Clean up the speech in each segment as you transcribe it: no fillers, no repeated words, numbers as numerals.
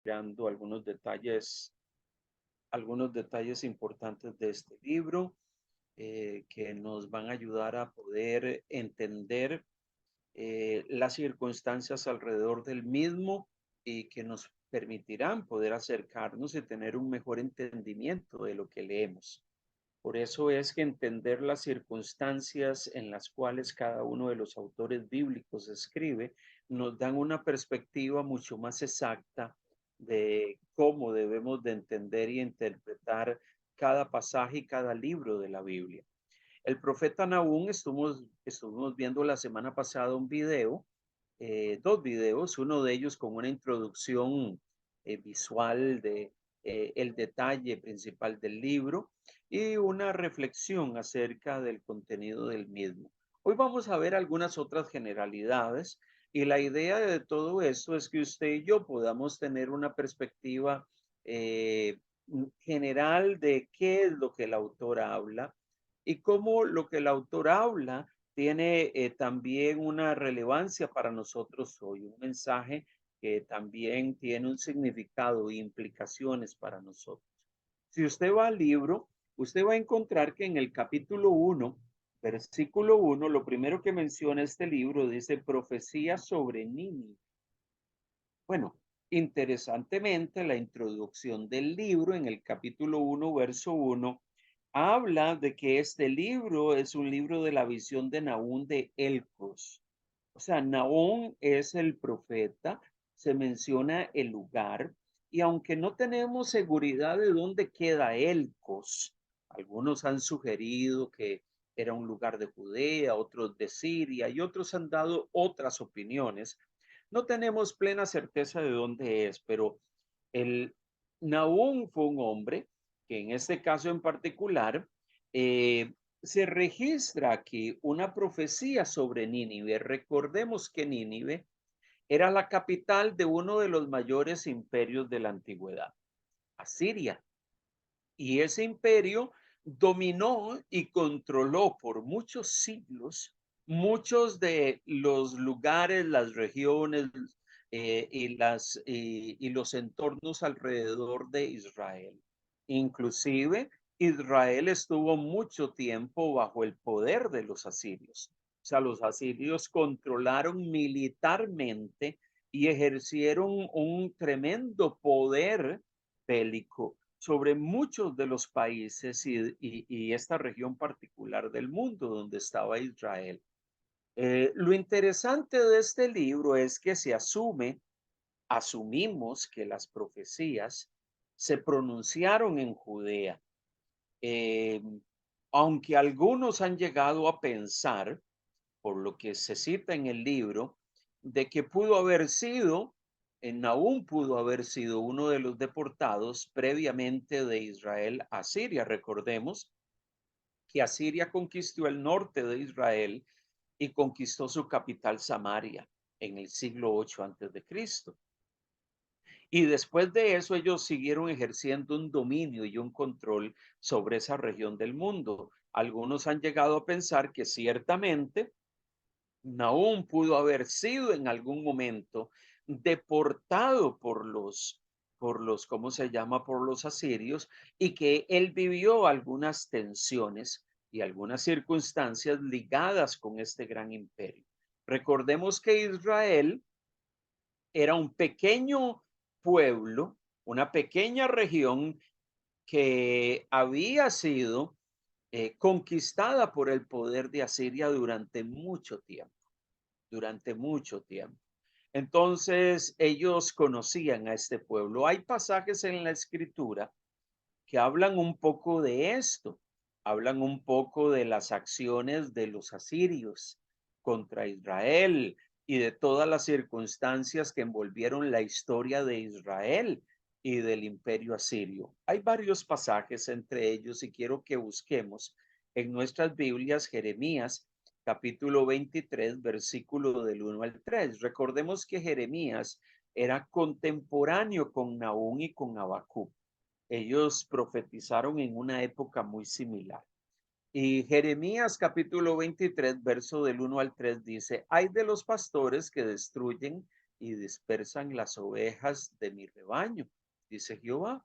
dando algunos detalles importantes de este libro que nos van a ayudar a poder entender las circunstancias alrededor del mismo y que nos permitirán poder acercarnos y tener un mejor entendimiento de lo que leemos. Por eso es que entender las circunstancias en las cuales cada uno de los autores bíblicos escribe nos dan una perspectiva mucho más exacta de cómo debemos de entender y interpretar cada pasaje y cada libro de la Biblia. El profeta Nahum estuvimos viendo la semana pasada un video, dos videos, uno de ellos con una introducción visual de el detalle principal del libro y una reflexión acerca del contenido del mismo. Hoy vamos a ver algunas otras generalidades y la idea de todo esto es que usted y yo podamos tener una perspectiva eh, general de qué es lo que el autor habla y cómo lo que el autor habla tiene también una relevancia para nosotros hoy, un mensaje que también tiene un significado e implicaciones para nosotros. Si usted va al libro, usted va a encontrar que en el capítulo 1, versículo 1, lo primero que menciona este libro dice profecía sobre Nínive. Bueno, interesantemente, la introducción del libro en el capítulo 1, verso 1, habla de que este libro es un libro de la visión de Nahum de Elcos. O sea, Nahum es el profeta, se menciona el lugar, y aunque no tenemos seguridad de dónde queda Elcos, algunos han sugerido que era un lugar de Judea, otros de Siria, y otros han dado otras opiniones. No tenemos plena certeza de dónde es, pero el Nahum fue un hombre que en este caso en particular eh, se registra aquí una profecía sobre Nínive. Recordemos que Nínive era la capital de uno de los mayores imperios de la antigüedad, Asiria. Y ese imperio dominó y controló por muchos siglos muchos de los lugares, las regiones y los entornos alrededor de Israel. Inclusive, Israel estuvo mucho tiempo bajo el poder de los asirios. O sea, los asirios controlaron militarmente y ejercieron un tremendo poder bélico sobre muchos de los países y esta región particular del mundo donde estaba Israel. Lo interesante de este libro es que asumimos que las profecías se pronunciaron en Judea, eh, aunque algunos han llegado a pensar, por lo que se cita en el libro, de que pudo haber sido, Nahum pudo haber sido uno de los deportados previamente de Israel a Siria. Recordemos que Asiria conquistó el norte de Israel y conquistó su capital Samaria en el siglo 8 antes de Cristo. Y después de eso ellos siguieron ejerciendo un dominio y un control sobre esa región del mundo. Algunos han llegado a pensar que ciertamente Nahum pudo haber sido en algún momento deportado ¿cómo se llama? Por los asirios y que él vivió algunas tensiones y algunas circunstancias ligadas con este gran imperio. Recordemos que Israel era un pequeño pueblo, una pequeña región que había sido conquistada por el poder de Asiria durante mucho tiempo. Entonces ellos conocían a este pueblo. Hay pasajes en la escritura que hablan un poco de esto, hablan un poco de las acciones de los asirios contra Israel y de todas las circunstancias que envolvieron la historia de Israel y del imperio asirio. Hay varios pasajes entre ellos y quiero que busquemos en nuestras Biblias Jeremías capítulo 23, versículo del 1 al 3. Recordemos que Jeremías era contemporáneo con Nahum y con Habacuc. Ellos profetizaron en una época muy similar. Y Jeremías capítulo 23, verso del 1 al 3 dice, hay de los pastores que destruyen y dispersan las ovejas de mi rebaño, dice Jehová.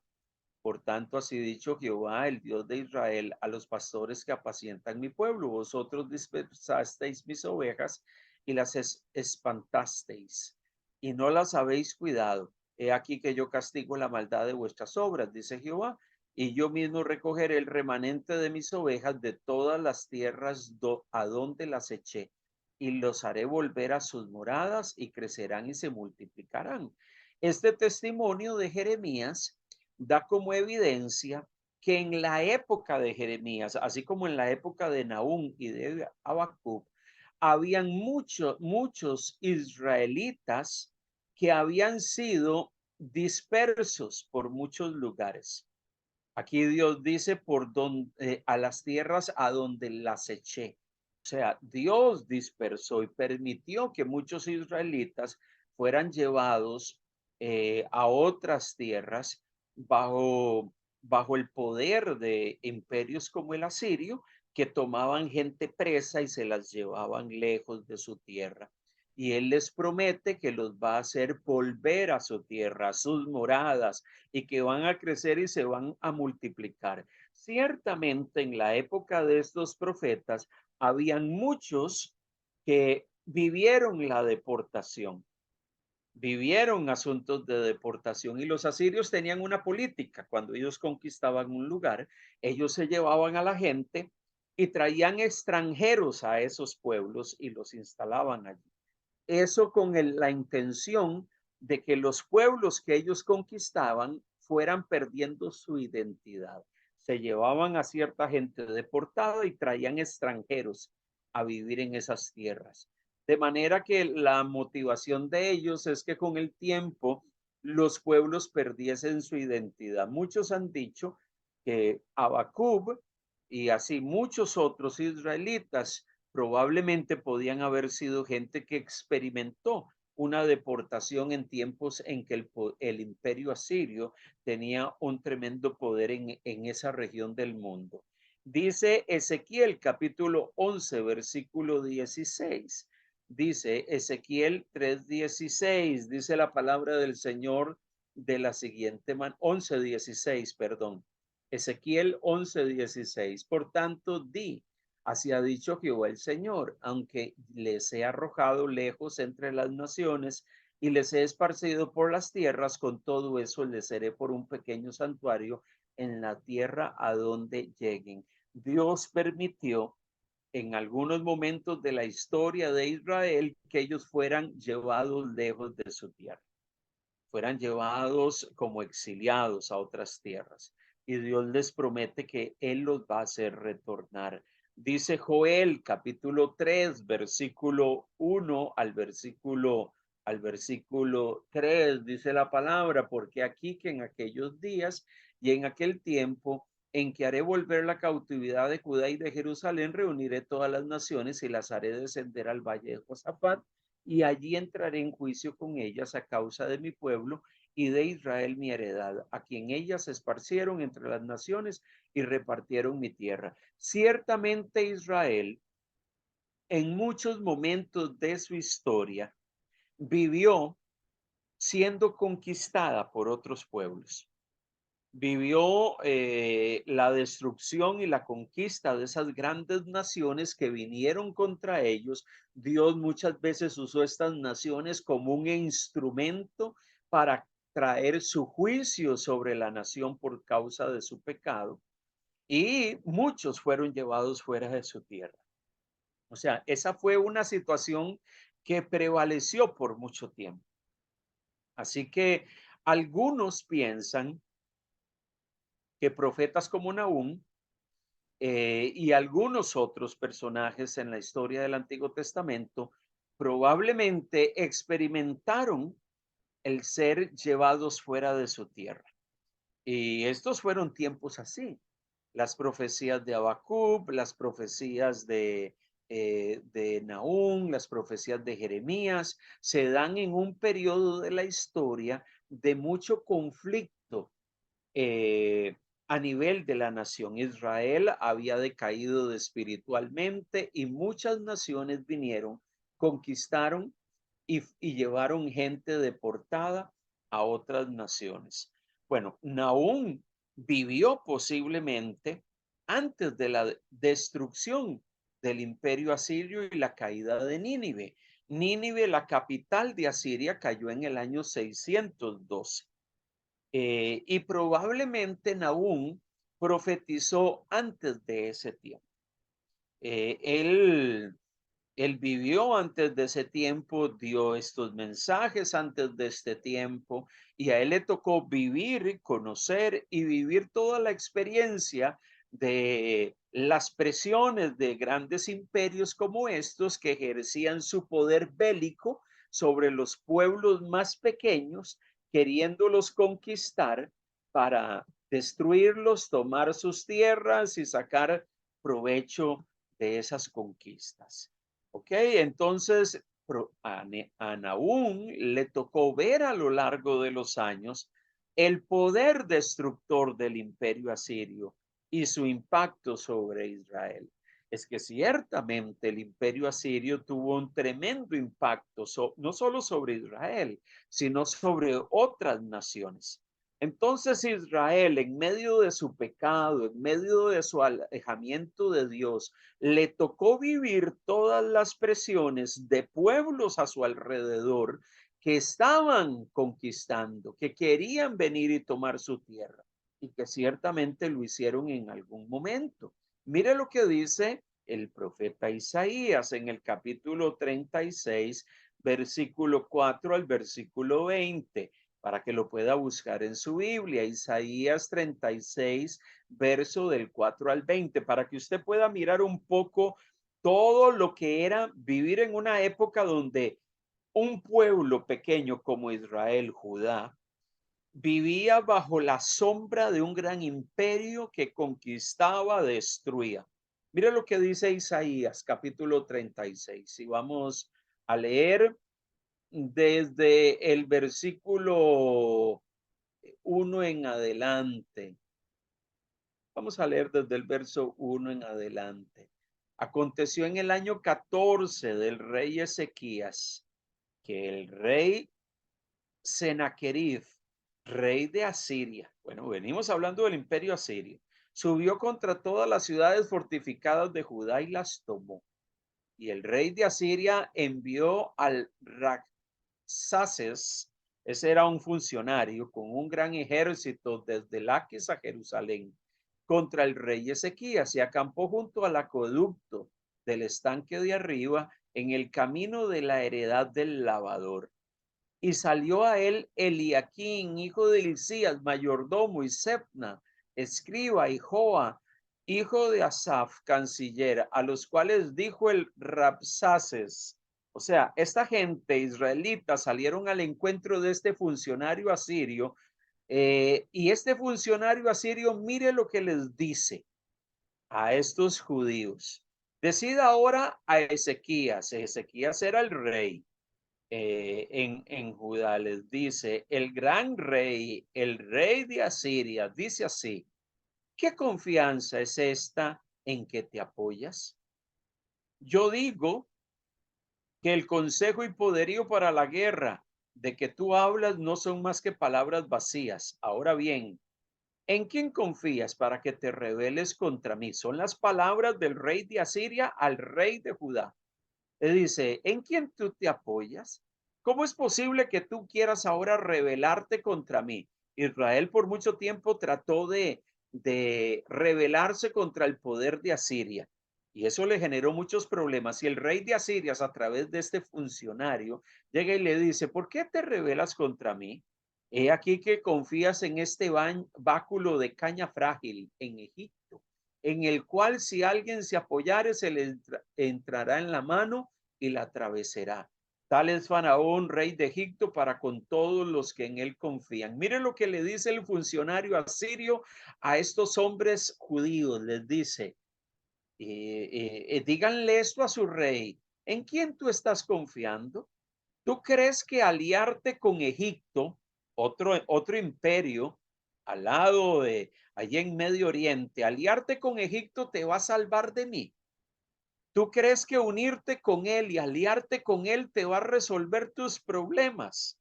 Por tanto, así dicho Jehová, el Dios de Israel, a los pastores que apacientan mi pueblo: vosotros dispersasteis mis ovejas y las espantasteis, y no las habéis cuidado. He aquí que yo castigo la maldad de vuestras obras, dice Jehová, y yo mismo recogeré el remanente de mis ovejas de todas las tierras a donde las eché, y los haré volver a sus moradas, y crecerán y se multiplicarán. Este testimonio de Jeremías da como evidencia que en la época de Jeremías, así como en la época de Nahum y de Habacuc, habían muchos israelitas que habían sido dispersos por muchos lugares. Aquí Dios dice por donde, a las tierras a donde las eché. O sea, Dios dispersó y permitió que muchos israelitas fueran llevados a otras tierras bajo, bajo el poder de imperios como el asirio, que tomaban gente presa y se las llevaban lejos de su tierra. Y él les promete que los va a hacer volver a su tierra, a sus moradas, y que van a crecer y se van a multiplicar. Ciertamente en la época de estos profetas habían muchos que vivieron la deportación, vivieron asuntos de deportación, y los asirios tenían una política. Cuando ellos conquistaban un lugar, ellos se llevaban a la gente y traían extranjeros a esos pueblos y los instalaban allí. Eso con la intención de que los pueblos que ellos conquistaban fueran perdiendo su identidad. Se llevaban a cierta gente deportada y traían extranjeros a vivir en esas tierras. De manera que la motivación de ellos es que con el tiempo los pueblos perdiesen su identidad. Muchos han dicho que Habacuc y así muchos otros israelitas probablemente podían haber sido gente que experimentó una deportación en tiempos en que el imperio asirio tenía un tremendo poder en esa región del mundo. Dice Ezequiel capítulo 11, versículo 16. Dice Ezequiel 3:16, dice la palabra del Señor de la siguiente manera, 11:16, perdón. Ezequiel 11:16. Por tanto, di: así ha dicho Jehová el Señor, aunque les he arrojado lejos entre las naciones y les he esparcido por las tierras, con todo eso les seré por un pequeño santuario en la tierra a donde lleguen. Dios permitió en algunos momentos de la historia de Israel que ellos fueran llevados lejos de su tierra, fueran llevados como exiliados a otras tierras. Y Dios les promete que Él los va a hacer retornar. Dice Joel capítulo 3, versículo 1 al versículo 3, dice la palabra: porque aquí que en aquellos días y en aquel tiempo en que haré volver la cautividad de Judá y de Jerusalén, reuniré todas las naciones y las haré descender al valle de Josafat, y allí entraré en juicio con ellas a causa de mi pueblo y de Israel mi heredad, a quien ellas esparcieron entre las naciones y repartieron mi tierra. Ciertamente Israel, en muchos momentos de su historia, vivió siendo conquistada por otros pueblos. Vivió la destrucción y la conquista de esas grandes naciones que vinieron contra ellos. Dios muchas veces usó estas naciones como un instrumento para traer su juicio sobre la nación por causa de su pecado, y muchos fueron llevados fuera de su tierra. O sea, esa fue una situación que prevaleció por mucho tiempo. Así que algunos piensan que profetas como Nahum y algunos otros personajes en la historia del Antiguo Testamento probablemente experimentaron el ser llevados fuera de su tierra. Y estos fueron tiempos así. Las profecías de Habacuc, las profecías de Nahum, las profecías de Jeremías, se dan en un periodo de la historia de mucho conflicto eh, a nivel de la nación. Israel había decaído espiritualmente y muchas naciones vinieron, conquistaron y llevaron gente deportada a otras naciones. Bueno, Nahum vivió posiblemente antes de la destrucción del imperio asirio y la caída de Nínive. Nínive, la capital de Asiria, cayó en el año 612. Y probablemente Nahum profetizó antes de ese tiempo. Eh, él él vivió antes de ese tiempo, dio estos mensajes antes de este tiempo, y a él le tocó vivir, conocer y vivir toda la experiencia de las presiones de grandes imperios como estos que ejercían su poder bélico sobre los pueblos más pequeños, queriéndolos conquistar para destruirlos, tomar sus tierras y sacar provecho de esas conquistas. Ok, entonces a Nahum le tocó ver a lo largo de los años el poder destructor del imperio asirio y su impacto sobre Israel. Es que ciertamente el imperio asirio tuvo un tremendo impacto, no solo sobre Israel, sino sobre otras naciones. Entonces Israel, en medio de su pecado, en medio de su alejamiento de Dios, le tocó vivir todas las presiones de pueblos a su alrededor que estaban conquistando, que querían venir y tomar su tierra y que ciertamente lo hicieron en algún momento. Mire lo que dice el profeta Isaías en el capítulo 36, versículo 4 al versículo 20, para que lo pueda buscar en su Biblia. Isaías 36, verso del 4 al 20, para que usted pueda mirar un poco todo lo que era vivir en una época donde un pueblo pequeño como Israel, Judá, vivía bajo la sombra de un gran imperio que conquistaba, destruía. Mira lo que dice Isaías capítulo 36. Y vamos a leer desde el versículo 1 en adelante. Vamos a leer desde el verso 1 en adelante. Aconteció en el año 14 del rey Ezequías que el rey Sennacherib, rey de Asiria, bueno, venimos hablando del imperio asirio, subió contra todas las ciudades fortificadas de Judá y las tomó. Y el rey de Asiria envió al Rabsaces, ese era un funcionario con un gran ejército desde Laquis a Jerusalén, contra el rey Ezequías y acampó junto al acueducto del estanque de arriba en el camino de la heredad del lavador. Y salió a él Eliaquín, hijo de Hilcías, mayordomo, y Sebna, escriba, y Joa, hijo de Asaf, canciller, a los cuales dijo el Rabsaces. O sea, esta gente israelita salieron al encuentro de este funcionario asirio, y este funcionario asirio, mire lo que les dice a estos judíos. Decida ahora a Ezequías. Ezequías era el rey en Judá. Les dice, el gran rey, el rey de Asiria, dice así: ¿qué confianza es esta en que te apoyas? Yo digo que el consejo y poderío para la guerra de que tú hablas no son más que palabras vacías. Ahora bien, ¿en quién confías para que te rebeles contra mí? Son las palabras del rey de Asiria al rey de Judá. Le dice, ¿en quién tú te apoyas? ¿Cómo es posible que tú quieras ahora rebelarte contra mí? Israel por mucho tiempo trató de rebelarse contra el poder de Asiria y eso le generó muchos problemas. Y el rey de Asiria, a través de este funcionario, llega y le dice, ¿por qué te rebelas contra mí? He aquí que confías en este báculo de caña frágil en Egipto, en el cual si alguien se apoyare, se le entrará en la mano y la atravesará. Tal es Faraón, rey de Egipto, para con todos los que en él confían. Mire lo que le dice el funcionario asirio a estos hombres judíos. Les dice, díganle esto a su rey. ¿En quién tú estás confiando? ¿Tú crees que aliarte con Egipto, otro imperio, al lado de allí en Medio Oriente, aliarte con Egipto te va a salvar de mí? ¿Tú crees que unirte con él y aliarte con él te va a resolver tus problemas?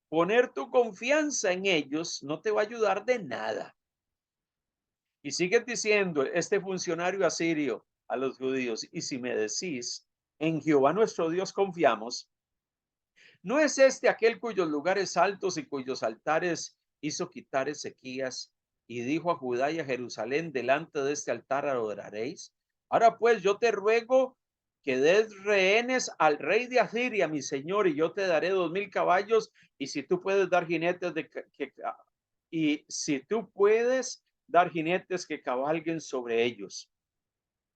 Poner tu confianza en ellos no te va a ayudar de nada. Y sigues diciendo este funcionario asirio a los judíos, y si me decís, en Jehová nuestro Dios confiamos, ¿no es este aquel cuyos lugares altos y cuyos altares hizo quitar Ezequías y dijo a Judá y a Jerusalén, delante de este altar adoraréis? Ahora pues yo te ruego que des rehenes al rey de Asiria, mi señor, y yo te daré 2000 caballos, y si tú puedes dar jinetes y si tú puedes dar jinetes que cabalguen sobre ellos.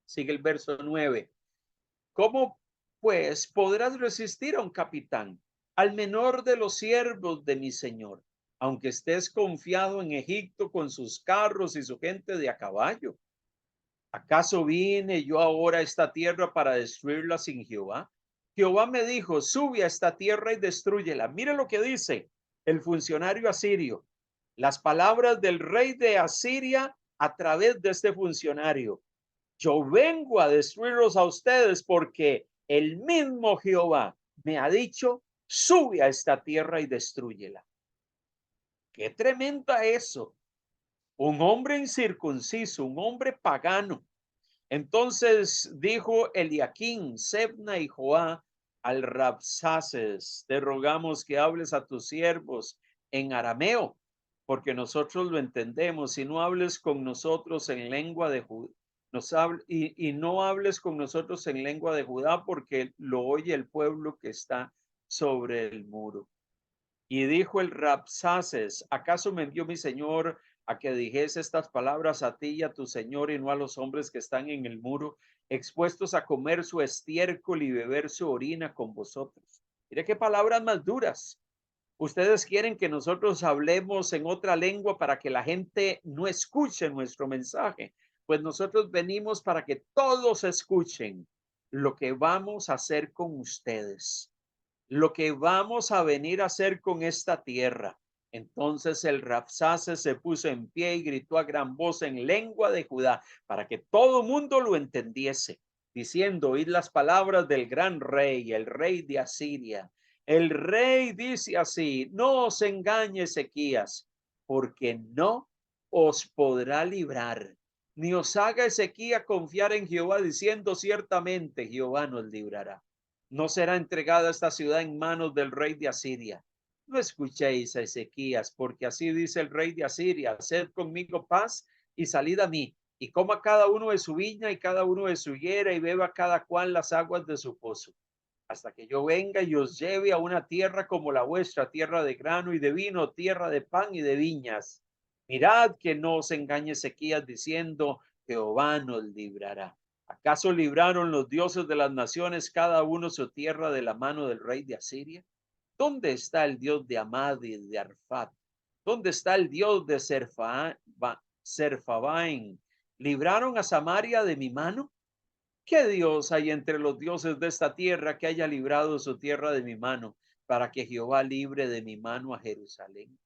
Sigue el verso 9. ¿Cómo pues podrás resistir a un capitán, al menor de los siervos de mi señor, aunque estés confiado en Egipto con sus carros y su gente de a caballo? ¿Acaso vine yo ahora a esta tierra para destruirla sin Jehová? Jehová me dijo, sube a esta tierra y destrúyela. Mire lo que dice el funcionario asirio. Las palabras del rey de Asiria a través de este funcionario. Yo vengo a destruirlos a ustedes porque el mismo Jehová me ha dicho, sube a esta tierra y destrúyela. Qué tremenda eso. Un hombre incircunciso, un hombre pagano. Entonces dijo Eliaquín, Sebna y Joá al Rabsaces, te rogamos que hables a tus siervos en arameo, porque nosotros lo entendemos, y no hables con nosotros en lengua de Judá, y no hables con nosotros en lengua de Judá, porque lo oye el pueblo que está sobre el muro. Y dijo el Rabsaces, ¿acaso me envió mi señor a que dijese estas palabras a ti y a tu señor y no a los hombres que están en el muro, expuestos a comer su estiércol y beber su orina con vosotros? Mire qué palabras más duras. Ustedes quieren que nosotros hablemos en otra lengua para que la gente no escuche nuestro mensaje. Pues nosotros venimos para que todos escuchen lo que vamos a hacer con ustedes, lo que vamos a venir a hacer con esta tierra. Entonces el Rabsaces se puso en pie y gritó a gran voz en lengua de Judá para que todo mundo lo entendiese, diciendo, oíd las palabras del gran rey, el rey de Asiria. El rey dice así, no os engañe Ezequías, porque no os podrá librar, ni os haga Ezequías confiar en Jehová, diciendo, ciertamente Jehová nos librará. No será entregada esta ciudad en manos del rey de Asiria. No escuchéis a Ezequías, porque así dice el rey de Asiria, haced conmigo paz y salid a mí, y coma cada uno de su viña y cada uno de su higuera, y beba cada cual las aguas de su pozo, hasta que yo venga y os lleve a una tierra como la vuestra, tierra de grano y de vino, tierra de pan y de viñas. Mirad que no os engañe Ezequías diciendo, Jehová nos librará. ¿Acaso libraron los dioses de las naciones cada uno su tierra de la mano del rey de Asiria? ¿Dónde está el Dios de Amad y de Arfat? ¿Dónde está el Dios de Serfabaim? ¿Libraron a Samaria de mi mano? ¿Qué Dios hay entre los dioses de esta tierra que haya librado su tierra de mi mano, para que Jehová libre de mi mano a Jerusalén?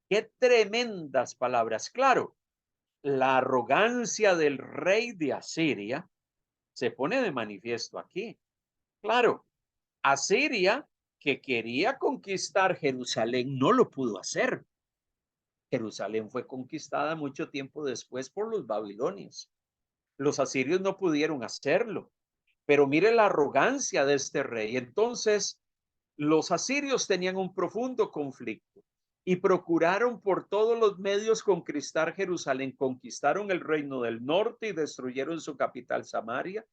Qué tremendas palabras. Claro, la arrogancia del rey de Asiria se pone de manifiesto aquí. Claro, Asiria, que quería conquistar Jerusalén, no lo pudo hacer. Jerusalén fue conquistada mucho tiempo después por los babilonios. Los asirios no pudieron hacerlo. Pero mire la arrogancia de este rey. Entonces, los asirios tenían un profundo conflicto y procuraron por todos los medios conquistar Jerusalén. Conquistaron el reino del norte y destruyeron su capital Samaria.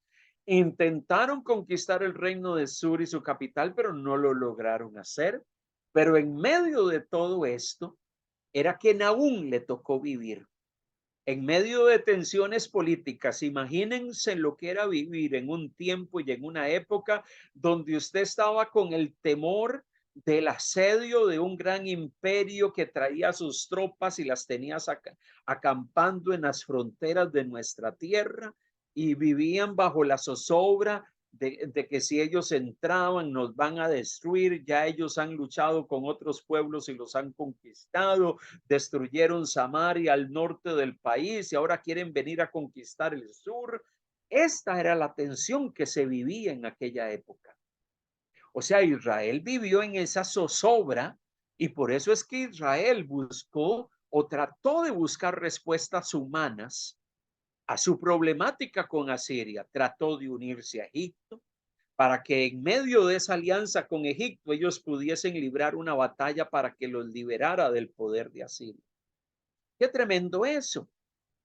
Intentaron conquistar el reino de sur y su capital, pero no lo lograron hacer. Pero en medio de todo esto, era que Nahum le tocó vivir. En medio de tensiones políticas, imagínense lo que era vivir en un tiempo y en una época donde usted estaba con el temor del asedio de un gran imperio que traía sus tropas y las tenía acampando en las fronteras de nuestra tierra, y vivían bajo la zozobra de que si ellos entraban nos van a destruir. Ya ellos han luchado con otros pueblos y los han conquistado, destruyeron Samaria al norte del país y ahora quieren venir a conquistar el sur. Esta era la tensión que se vivía en aquella época. O sea, Israel vivió en esa zozobra y por eso es que Israel buscó o trató de buscar respuestas humanas a su problemática con Asiria. Trató de unirse a Egipto para que en medio de esa alianza con Egipto ellos pudiesen librar una batalla para que los liberara del poder de Asiria. Qué tremendo eso.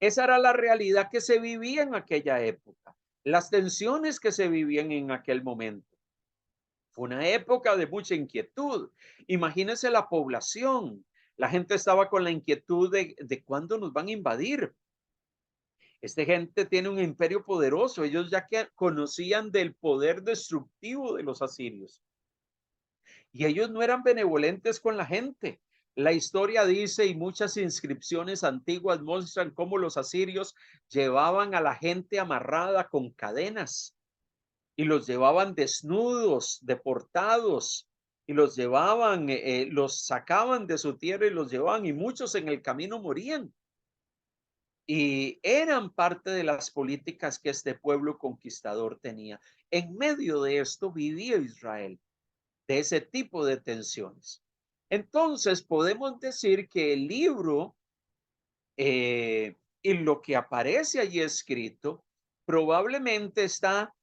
Esa era la realidad que se vivía en aquella época, las tensiones que se vivían en aquel momento. Fue una época de mucha inquietud. Imagínense la población. La gente estaba con la inquietud de cuándo nos van a invadir. Esta gente tiene un imperio poderoso. Ellos ya que conocían del poder destructivo de los asirios. Y ellos no eran benevolentes con la gente. La historia dice y muchas inscripciones antiguas muestran cómo los asirios llevaban a la gente amarrada con cadenas y los llevaban desnudos, deportados, y los llevaban, los sacaban de su tierra y los llevaban, y muchos en el camino morían. Y eran parte de las políticas que este pueblo conquistador tenía. En medio de esto vivía Israel, de ese tipo de tensiones. Entonces podemos decir que el libro y lo que aparece allí escrito probablemente está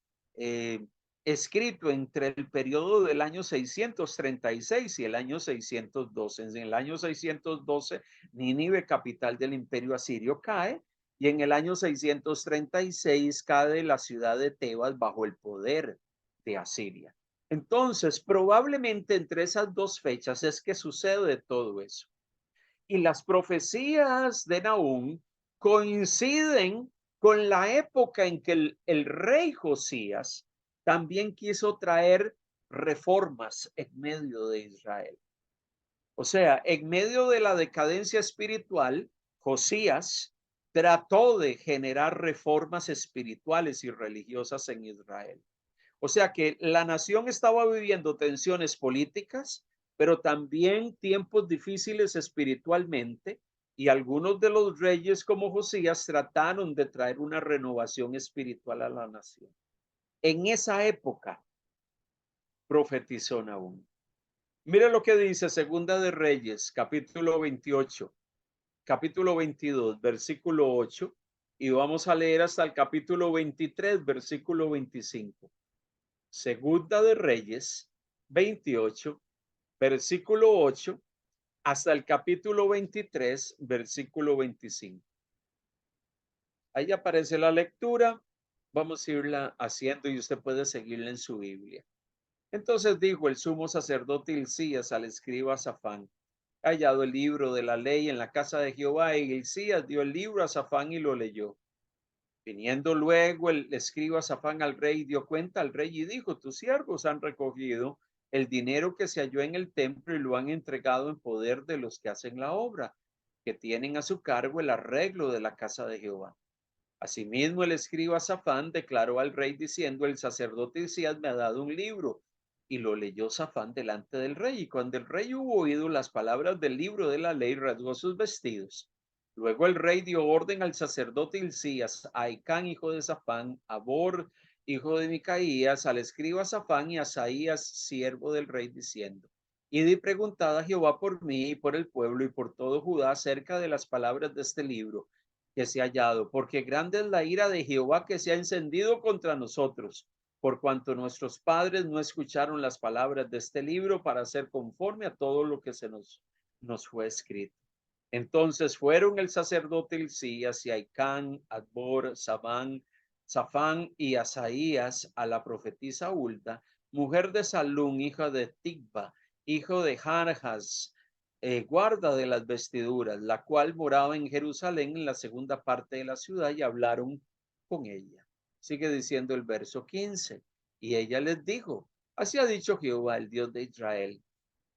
eh, escrito entre el periodo del año 636 y el año 612. En el año 612, Nínive, capital del imperio asirio, cae, y en el año 636 cae la ciudad de Tebas bajo el poder de Asiria. Entonces, probablemente entre esas dos fechas es que sucede todo eso. Y las profecías de Nahum coinciden con la época en que el rey Josías también quiso traer reformas en medio de Israel. O sea, en medio de la decadencia espiritual, Josías trató de generar reformas espirituales y religiosas en Israel. O sea que la nación estaba viviendo tensiones políticas, pero también tiempos difíciles espiritualmente, y algunos de los reyes como Josías trataron de traer una renovación espiritual a la nación. En esa época profetizó Nahum. Mire lo que dice Segunda de Reyes, capítulo 28, capítulo 22, versículo 8, y vamos a leer hasta el capítulo 23, versículo 25. Segunda de Reyes 28, versículo 8, hasta el capítulo 23, versículo 25. Ahí aparece la lectura. Vamos a irla haciendo y usted puede seguirla en su Biblia. Entonces dijo el sumo sacerdote Hilcías al escriba Safán: "He hallado el libro de la ley en la casa de Jehová". Y Hilcías dio el libro a Safán y lo leyó. Viniendo luego el escriba Safán al rey, dio cuenta al rey y dijo: "Tus siervos han recogido el dinero que se halló en el templo y lo han entregado en poder de los que hacen la obra, que tienen a su cargo el arreglo de la casa de Jehová". Asimismo, el escriba Safán declaró al rey diciendo: "El sacerdote Hilcías me ha dado un libro". Y lo leyó Safán delante del rey. Y cuando el rey hubo oído las palabras del libro de la ley, rasgó sus vestidos. Luego el rey dio orden al sacerdote Hilcías, a Aicán, hijo de Safán, a Bor, hijo de Micaías, al escriba Safán y a Asaías, siervo del rey, diciendo: "Id y preguntad a Jehová por mí y por el pueblo y por todo Judá acerca de las palabras de este libro que se ha hallado, porque grande es la ira de Jehová que se ha encendido contra nosotros, por cuanto nuestros padres no escucharon las palabras de este libro para hacer conforme a todo lo que nos fue escrito". Entonces fueron el sacerdote Hilcías y Aicán, Adbor, Safán y Asaías a la profetisa Hulda, mujer de Salún, hija de Tigba, hijo de Jarjas, guarda de las vestiduras, la cual moraba en Jerusalén, en la segunda parte de la ciudad, y hablaron con ella. Sigue diciendo el verso 15. Y ella les dijo: "Así ha dicho Jehová, el Dios de Israel: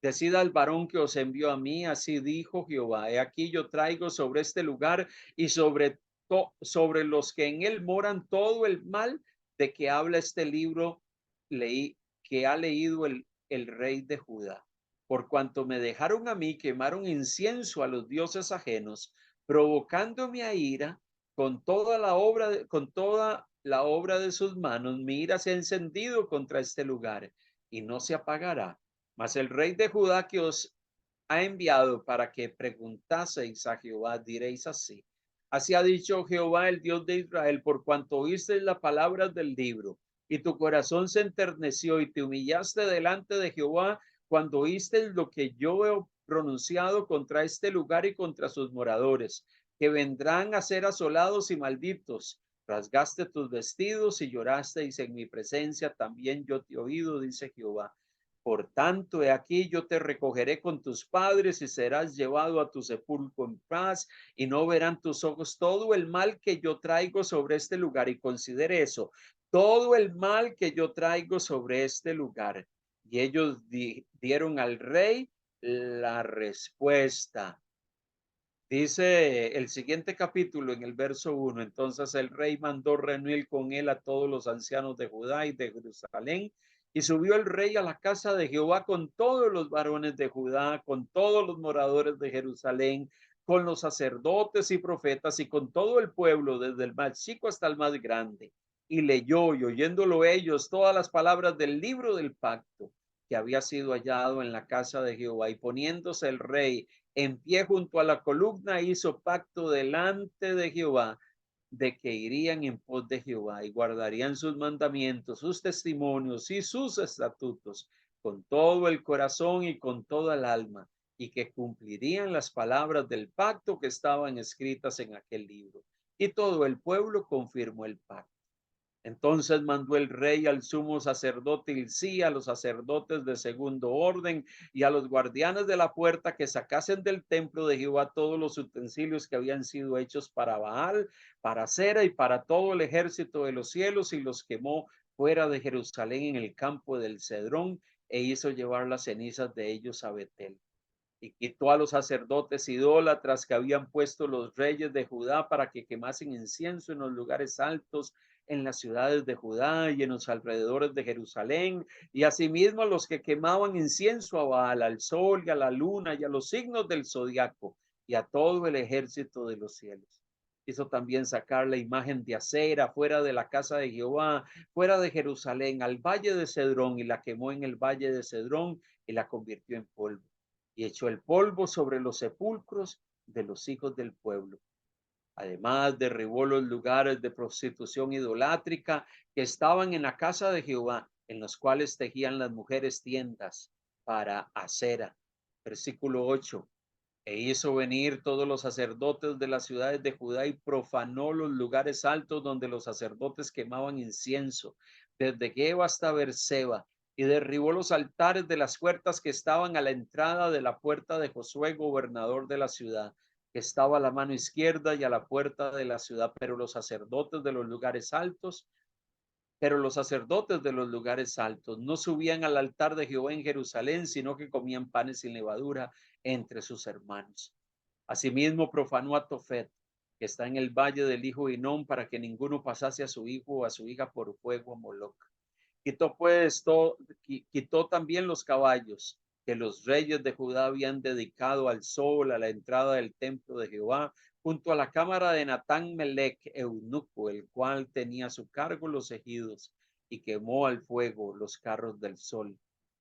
Decida al varón que os envió a mí, así dijo Jehová: He aquí yo traigo sobre este lugar y sobre los que en él moran todo el mal de que habla este libro que ha leído el rey de Judá. Por cuanto me dejaron a mí, quemaron incienso a los dioses ajenos, provocándome a ira con toda la obra de sus manos, mi ira se ha encendido contra este lugar y no se apagará. Mas el rey de Judá que os ha enviado para que preguntaseis a Jehová, diréis así: así ha dicho Jehová, el Dios de Israel, por cuanto oísteis las palabras del libro y tu corazón se enterneció y te humillaste delante de Jehová cuando oísteis lo que yo he pronunciado contra este lugar y contra sus moradores, que vendrán a ser asolados y malditos. Rasgaste tus vestidos y llorasteis en mi presencia, también yo te he oído, dice Jehová. Por tanto, he aquí, yo te recogeré con tus padres y serás llevado a tu sepulcro en paz, y no verán tus ojos todo el mal que yo traigo sobre este lugar. Y considere eso, todo el mal que yo traigo sobre este lugar. Y ellos dieron al rey la respuesta. Dice el siguiente capítulo en el verso 1: entonces el rey mandó reunir con él a todos los ancianos de Judá y de Jerusalén, y subió el rey a la casa de Jehová con todos los varones de Judá, con todos los moradores de Jerusalén, con los sacerdotes y profetas y con todo el pueblo, desde el más chico hasta el más grande. Y leyó, y oyéndolo ellos, todas las palabras del libro del pacto que había sido hallado en la casa de Jehová. Y poniéndose el rey en pie junto a la columna, hizo pacto delante de Jehová de que irían en pos de Jehová y guardarían sus mandamientos, sus testimonios y sus estatutos con todo el corazón y con toda el alma, y que cumplirían las palabras del pacto que estaban escritas en aquel libro. Y todo el pueblo confirmó el pacto. Entonces mandó el rey al sumo sacerdote Hilcía, a los sacerdotes de segundo orden y a los guardianes de la puerta que sacasen del templo de Jehová todos los utensilios que habían sido hechos para Baal, para Cera y para todo el ejército de los cielos, y los quemó fuera de Jerusalén en el campo del Cedrón, e hizo llevar las cenizas de ellos a Betel. Y quitó a los sacerdotes idólatras que habían puesto los reyes de Judá para que quemasen incienso en los lugares altos, en las ciudades de Judá y en los alrededores de Jerusalén, y asimismo a los que quemaban incienso a Baal, al sol y a la luna y a los signos del zodiaco y a todo el ejército de los cielos. Hizo también sacar la imagen de acera fuera de la casa de Jehová, fuera de Jerusalén, al valle de Cedrón, y la quemó en el valle de Cedrón y la convirtió en polvo, y echó el polvo sobre los sepulcros de los hijos del pueblo. Además, derribó los lugares de prostitución idolátrica que estaban en la casa de Jehová, en los cuales tejían las mujeres tiendas para Acera. Versículo 8. E hizo venir todos los sacerdotes de las ciudades de Judá y profanó los lugares altos donde los sacerdotes quemaban incienso, desde Geba hasta Berseba, y derribó los altares de las puertas que estaban a la entrada de la puerta de Josué, gobernador de la ciudad, que estaba a la mano izquierda y a la puerta de la ciudad. Pero los sacerdotes de los lugares altos no subían al altar de Jehová en Jerusalén, sino que comían panes sin levadura entre sus hermanos. Asimismo profanó a Tofet, que está en el valle del hijo Hinón, para que ninguno pasase a su hijo o a su hija por fuego a Moloc. Quitó también los caballos que los reyes de Judá habían dedicado al sol a la entrada del templo de Jehová, junto a la cámara de Natán Melech, eunuco, el cual tenía a su cargo los ejidos, y quemó al fuego los carros del sol.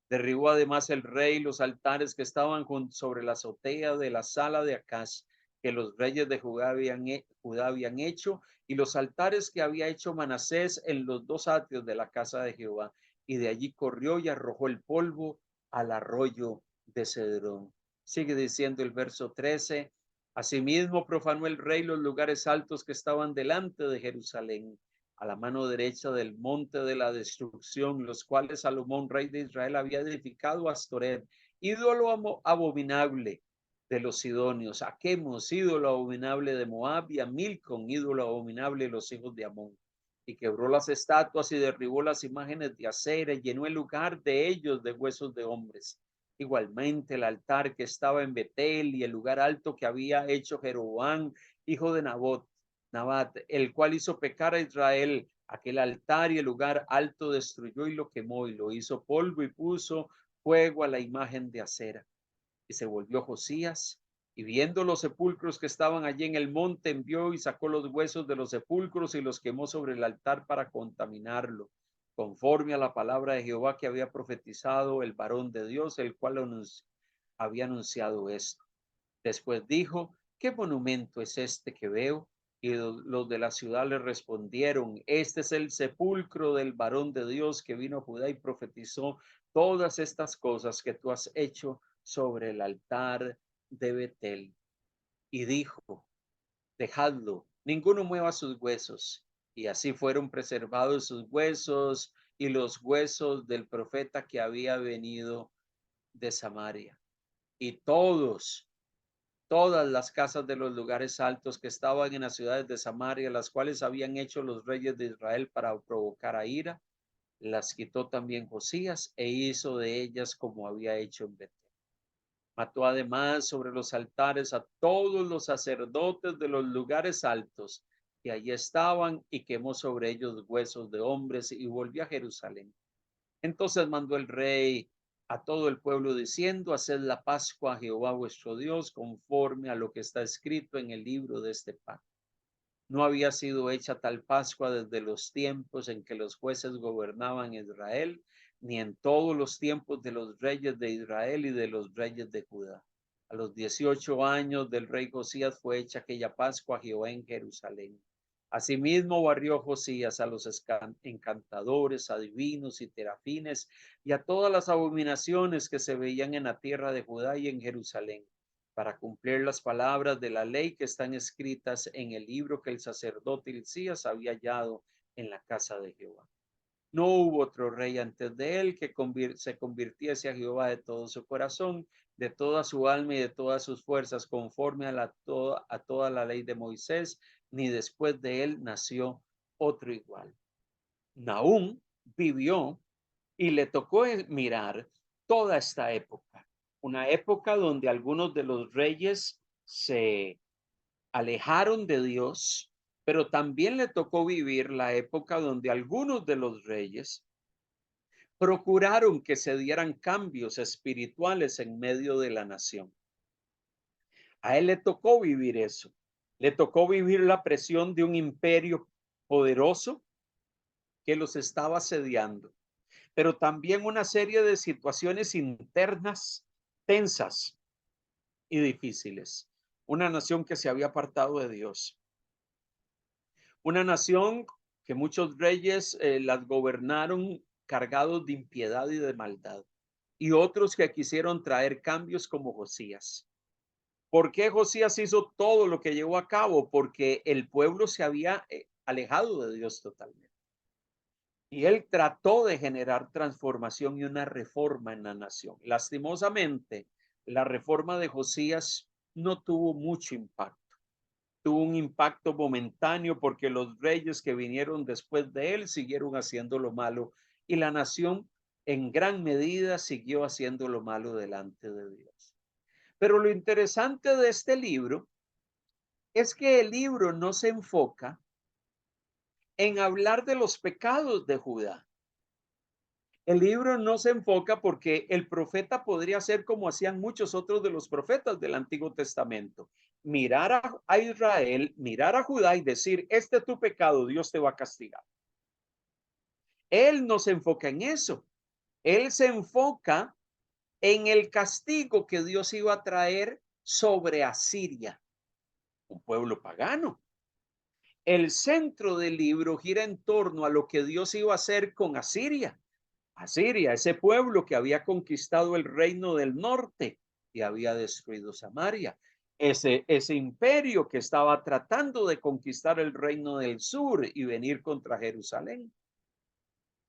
Derribó además el rey los altares que estaban sobre la azotea de la sala de Acaz, que los reyes de Judá habían hecho, y los altares que había hecho Manasés en los dos atrios de la casa de Jehová. Y de allí corrió y arrojó el polvo al arroyo de Cedrón. Sigue diciendo el verso 13. Asimismo profanó el rey los lugares altos que estaban delante de Jerusalén, a la mano derecha del monte de la destrucción, los cuales Salomón, rey de Israel, había edificado a Astoret, ídolo abominable de los sidonios, a Quemos, ídolo abominable de Moab, y a Milcom, ídolo abominable de los hijos de Amón. Y quebró las estatuas y derribó las imágenes de acera, y llenó el lugar de ellos de huesos de hombres. Igualmente el altar que estaba en Betel y el lugar alto que había hecho Jeroboam, hijo de Nabat, el cual hizo pecar a Israel, aquel altar y el lugar alto destruyó y lo quemó y lo hizo polvo y puso fuego a la imagen de acera. Y se volvió Josías Y viendo los sepulcros que estaban allí en el monte, envió y sacó los huesos de los sepulcros y los quemó sobre el altar para contaminarlo, conforme a la palabra de Jehová que había profetizado el varón de Dios, el cual había anunciado esto. Después dijo: ¿qué monumento es este que veo? Y los de la ciudad le respondieron: este es el sepulcro del varón de Dios que vino a Judá y profetizó todas estas cosas que tú has hecho sobre el altar de Betel. Y dijo: dejadlo, ninguno mueva sus huesos. Y así fueron preservados sus huesos y los huesos del profeta que había venido de Samaria. Y todas las casas de los lugares altos que estaban en las ciudades de Samaria, las cuales habían hecho los reyes de Israel para provocar a ira, las quitó también Josías e hizo de ellas como había hecho en Betel. Mató además sobre los altares a todos los sacerdotes de los lugares altos que allí estaban y quemó sobre ellos huesos de hombres y volvió a Jerusalén. Entonces mandó el rey a todo el pueblo diciendo: haced la Pascua a Jehová vuestro Dios conforme a lo que está escrito en el libro de este pacto. No había sido hecha tal Pascua desde los tiempos en que los jueces gobernaban Israel, ni en todos los tiempos de los reyes de Israel y de los reyes de Judá. A los 18 años del rey Josías fue hecha aquella Pascua a Jehová en Jerusalén. Asimismo barrió Josías a los encantadores, adivinos y terafines y a todas las abominaciones que se veían en la tierra de Judá y en Jerusalén, para cumplir las palabras de la ley que están escritas en el libro que el sacerdote Hilcías había hallado en la casa de Jehová. No hubo otro rey antes de él que se convirtiese a Jehová de todo su corazón, de toda su alma y de todas sus fuerzas, conforme a toda la ley de Moisés, ni después de él nació otro igual. Nahum vivió y le tocó mirar toda esta época, una época donde algunos de los reyes se alejaron de Dios, pero también le tocó vivir la época donde algunos de los reyes procuraron que se dieran cambios espirituales en medio de la nación. A él le tocó vivir eso. Le tocó vivir la presión de un imperio poderoso que los estaba asediando, pero también una serie de situaciones internas tensas y difíciles. Una nación que se había apartado de Dios. Una nación que muchos reyes las gobernaron cargados de impiedad y de maldad. Y otros que quisieron traer cambios como Josías. ¿Por qué Josías hizo todo lo que llevó a cabo? Porque el pueblo se había alejado de Dios totalmente. Y él trató de generar transformación y una reforma en la nación. Lastimosamente, la reforma de Josías no tuvo mucho impacto. Tuvo un impacto momentáneo porque los reyes que vinieron después de él siguieron haciendo lo malo y la nación en gran medida siguió haciendo lo malo delante de Dios. Pero lo interesante de este libro es que el libro no se enfoca en hablar de los pecados de Judá. El libro no se enfoca porque el profeta podría ser como hacían muchos otros de los profetas del Antiguo Testamento. Mirar a Israel, mirar a Judá y decir: este es tu pecado, Dios te va a castigar. Él no se enfoca en eso. Él se enfoca en el castigo que Dios iba a traer sobre Asiria, un pueblo pagano. El centro del libro gira en torno a lo que Dios iba a hacer con Asiria. Asiria, ese pueblo que había conquistado el reino del norte y había destruido Samaria. Ese imperio que estaba tratando de conquistar el reino del sur y venir contra Jerusalén.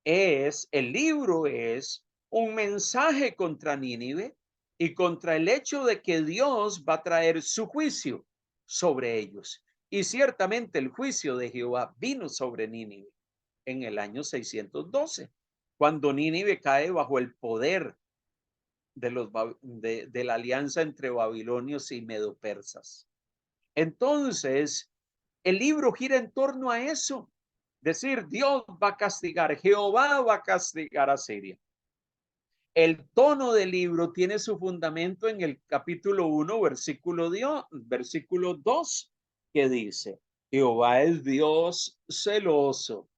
El libro es un mensaje contra Nínive y contra el hecho de que Dios va a traer su juicio sobre ellos. Y ciertamente el juicio de Jehová vino sobre Nínive en el año 612, cuando Nínive cae bajo el poder de la alianza entre babilonios y medopersas. Entonces, el libro gira en torno a eso. Decir: Dios va a castigar, Jehová va a castigar a Siria. El tono del libro tiene su fundamento en el capítulo 1, versículo 2, que dice: Jehová es Dios celoso.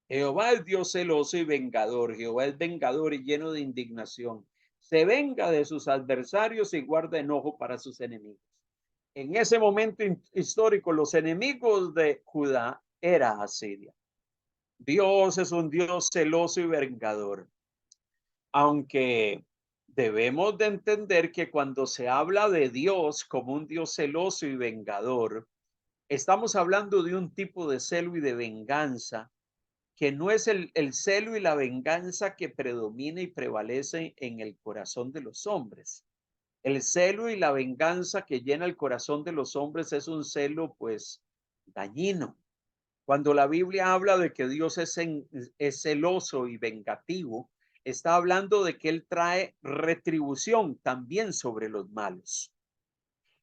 Jehová es Dios celoso y vengador. Jehová es vengador y lleno de indignación. Se venga de sus adversarios y guarda enojo para sus enemigos. En ese momento histórico, los enemigos de Judá era Asiria. Dios es un Dios celoso y vengador. Aunque debemos de entender que cuando se habla de Dios como un Dios celoso y vengador, estamos hablando de un tipo de celo y de venganza que no es el celo y la venganza que predomina y prevalece en el corazón de los hombres. El celo y la venganza que llena el corazón de los hombres es un celo pues dañino. Cuando la Biblia habla de que Dios es celoso y vengativo, está hablando de que Él trae retribución también sobre los malos.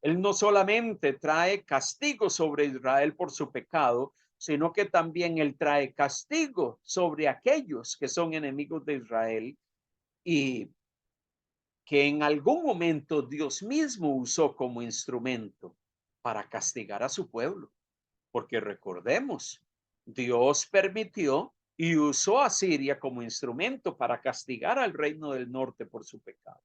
Él no solamente trae castigo sobre Israel por su pecado, sino que también Él trae castigo sobre aquellos que son enemigos de Israel y que en algún momento Dios mismo usó como instrumento para castigar a su pueblo. Porque recordemos, Dios permitió y usó a Siria como instrumento para castigar al reino del norte por su pecado.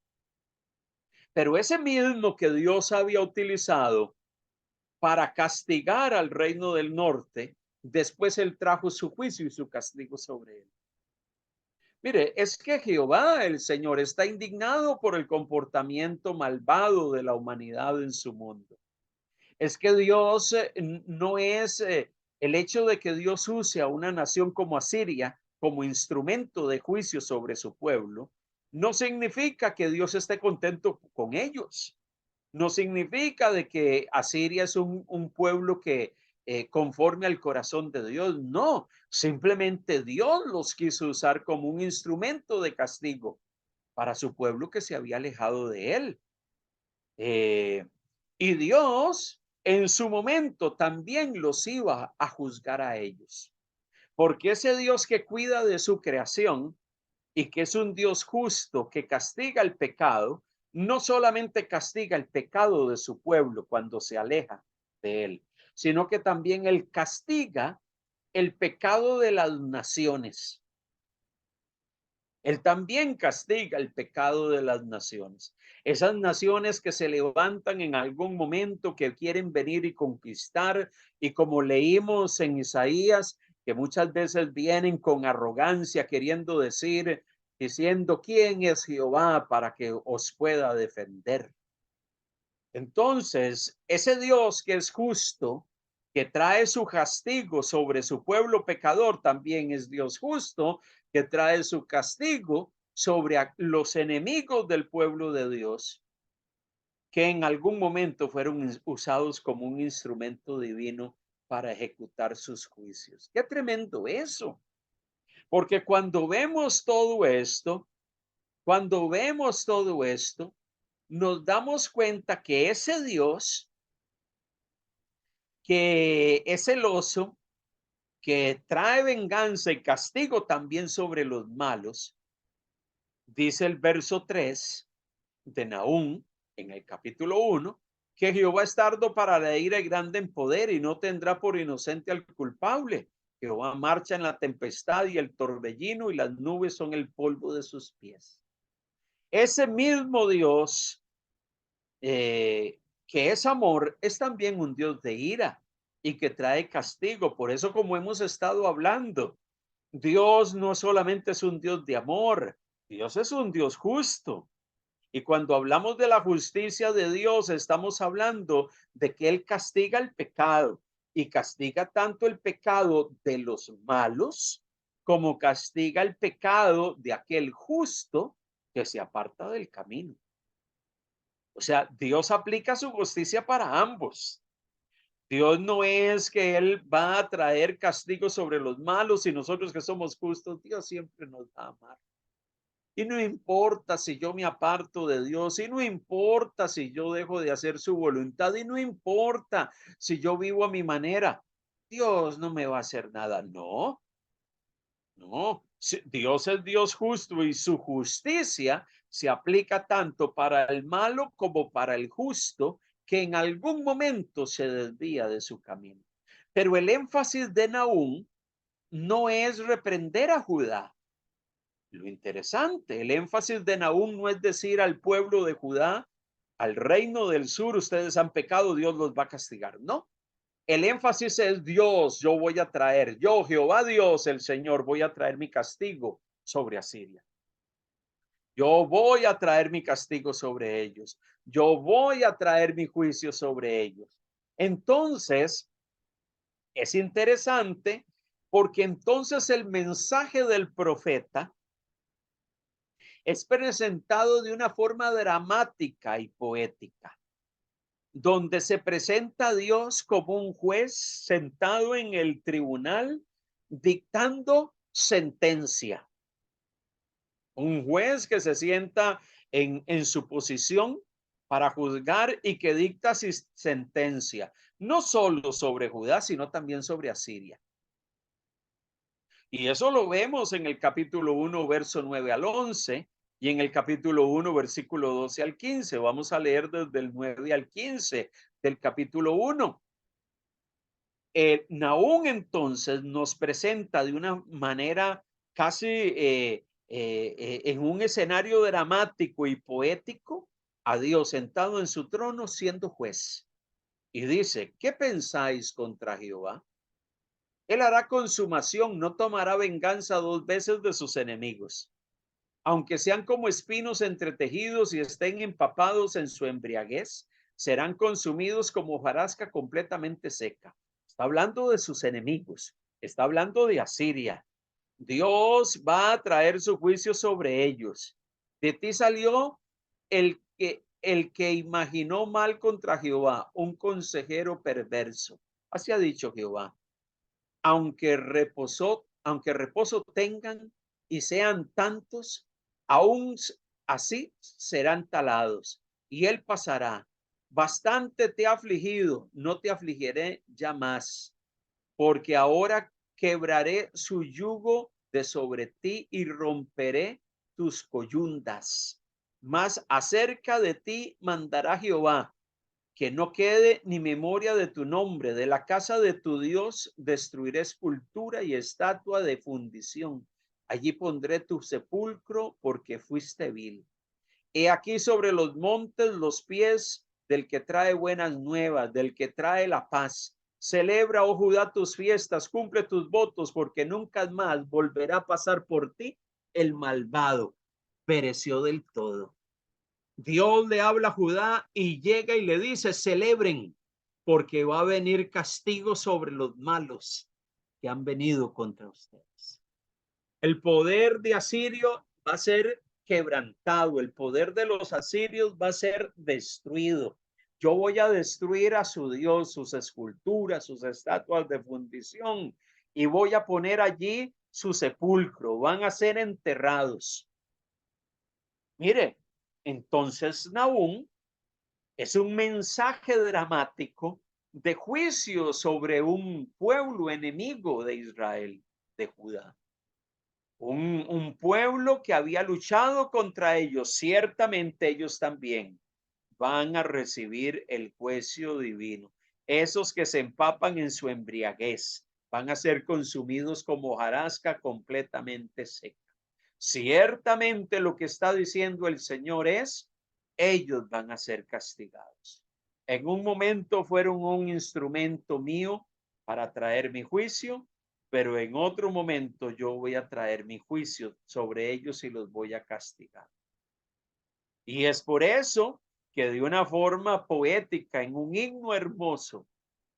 Pero ese mismo que Dios había utilizado para castigar al reino del norte, después él trajo su juicio y su castigo sobre él. Mire, es que Jehová, el Señor, está indignado por el comportamiento malvado de la humanidad en su mundo. Es que Dios no es el hecho de que Dios use a una nación como Asiria como instrumento de juicio sobre su pueblo, no significa que Dios esté contento con ellos. No significa de que Asiria es un pueblo que conforme al corazón de Dios. No, simplemente Dios los quiso usar como un instrumento de castigo para su pueblo que se había alejado de él. Eh, y Dios en su momento también los iba a juzgar a ellos, porque ese Dios que cuida de su creación y que es un Dios justo que castiga el pecado, no solamente castiga el pecado de su pueblo cuando se aleja de él, sino que también él castiga el pecado de las naciones. Él también castiga el pecado de las naciones. Esas naciones que se levantan en algún momento, que quieren venir y conquistar, y como leímos en Isaías, que muchas veces vienen con arrogancia, queriendo decir, diciendo, ¿quién es Jehová para que os pueda defender? Entonces, ese Dios que es justo, que trae su castigo sobre su pueblo pecador, también es Dios justo, que trae su castigo sobre los enemigos del pueblo de Dios, que en algún momento fueron usados como un instrumento divino para ejecutar sus juicios. Qué tremendo eso, porque cuando vemos todo esto, nos damos cuenta que ese Dios que es celoso, que trae venganza y castigo también sobre los malos, dice el verso 3 de Nahum en el capítulo 1, que Jehová es tardo para la ira y grande en poder y no tendrá por inocente al culpable. Jehová marcha en la tempestad y el torbellino y las nubes son el polvo de sus pies. Ese mismo Dios que es amor, es también un Dios de ira y que trae castigo. Por eso, como hemos estado hablando, Dios no solamente es un Dios de amor, Dios es un Dios justo. Y cuando hablamos de la justicia de Dios, estamos hablando de que Él castiga el pecado y castiga tanto el pecado de los malos como castiga el pecado de aquel justo que se aparta del camino. O sea, Dios aplica su justicia para ambos. Dios no es que Él va a traer castigo sobre los malos y nosotros que somos justos, Dios siempre nos va a amar. Y no importa si yo me aparto de Dios, y no importa si yo dejo de hacer su voluntad, y no importa si yo vivo a mi manera, Dios no me va a hacer nada. No, No, Dios es Dios justo y su justicia se aplica tanto para el malo como para el justo, que en algún momento se desvía de su camino. Pero el énfasis de Nahum no es reprender a Judá. Lo interesante, el énfasis de Nahum no es decir al pueblo de Judá, al reino del sur, ustedes han pecado, Dios los va a castigar. No, el énfasis es Dios, yo voy a traer, yo Jehová Dios, el Señor, voy a traer mi castigo sobre Asiria. Yo voy a traer mi castigo sobre ellos. Yo voy a traer mi juicio sobre ellos. Entonces, es interesante porque entonces el mensaje del profeta es presentado de una forma dramática y poética, donde se presenta a Dios como un juez sentado en el tribunal dictando sentencia. Un juez que se sienta en su posición para juzgar y que dicta sentencia, no solo sobre Judá, sino también sobre Asiria. Y eso lo vemos en el capítulo 1, verso 9 al 11, y en el capítulo 1, versículo 12 al 15. Vamos a leer desde el 9 al 15 del capítulo 1. Nahum entonces nos presenta de una manera casi en un escenario dramático y poético a Dios sentado en su trono siendo juez. Y dice, ¿qué pensáis contra Jehová? Él hará consumación, no tomará venganza dos veces de sus enemigos, aunque sean como espinos entretejidos y estén empapados en su embriaguez, serán consumidos como hojarasca completamente seca. Está hablando de sus enemigos, está hablando de Asiria. Dios va a traer su juicio sobre ellos. De ti salió el que imaginó mal contra Jehová, un consejero perverso. Así ha dicho Jehová. Aunque reposo tengan y sean tantos, aún así serán talados, y él pasará. Bastante te ha afligido, no te afligiré ya más, porque ahora quebraré su yugo de sobre ti y romperé tus coyundas. Mas acerca de ti mandará Jehová, que no quede ni memoria de tu nombre. De la casa de tu Dios destruiré escultura y estatua de fundición. Allí pondré tu sepulcro, porque fuiste vil. He aquí sobre los montes los pies del que trae buenas nuevas, del que trae la paz. Celebra, oh Judá, tus fiestas, cumple tus votos, porque nunca más volverá a pasar por ti el malvado. Pereció del todo. Dios le habla a Judá y llega y le dice, celebren, porque va a venir castigo sobre los malos que han venido contra ustedes. El poder de Asirio va a ser quebrantado, el poder de los asirios va a ser destruido. Yo voy a destruir a su Dios, sus esculturas, sus estatuas de fundición, y voy a poner allí su sepulcro, van a ser enterrados. Mire, entonces Nahum es un mensaje dramático de juicio sobre un pueblo enemigo de Israel, de Judá. Un pueblo que había luchado contra ellos. Ciertamente ellos también van a recibir el juicio divino. Esos que se empapan en su embriaguez van a ser consumidos como hojarasca completamente seca. Ciertamente lo que está diciendo el Señor es, ellos van a ser castigados. En un momento fueron un instrumento mío para traer mi juicio, pero en otro momento yo voy a traer mi juicio sobre ellos y los voy a castigar. Y es por eso que de una forma poética, en un himno hermoso,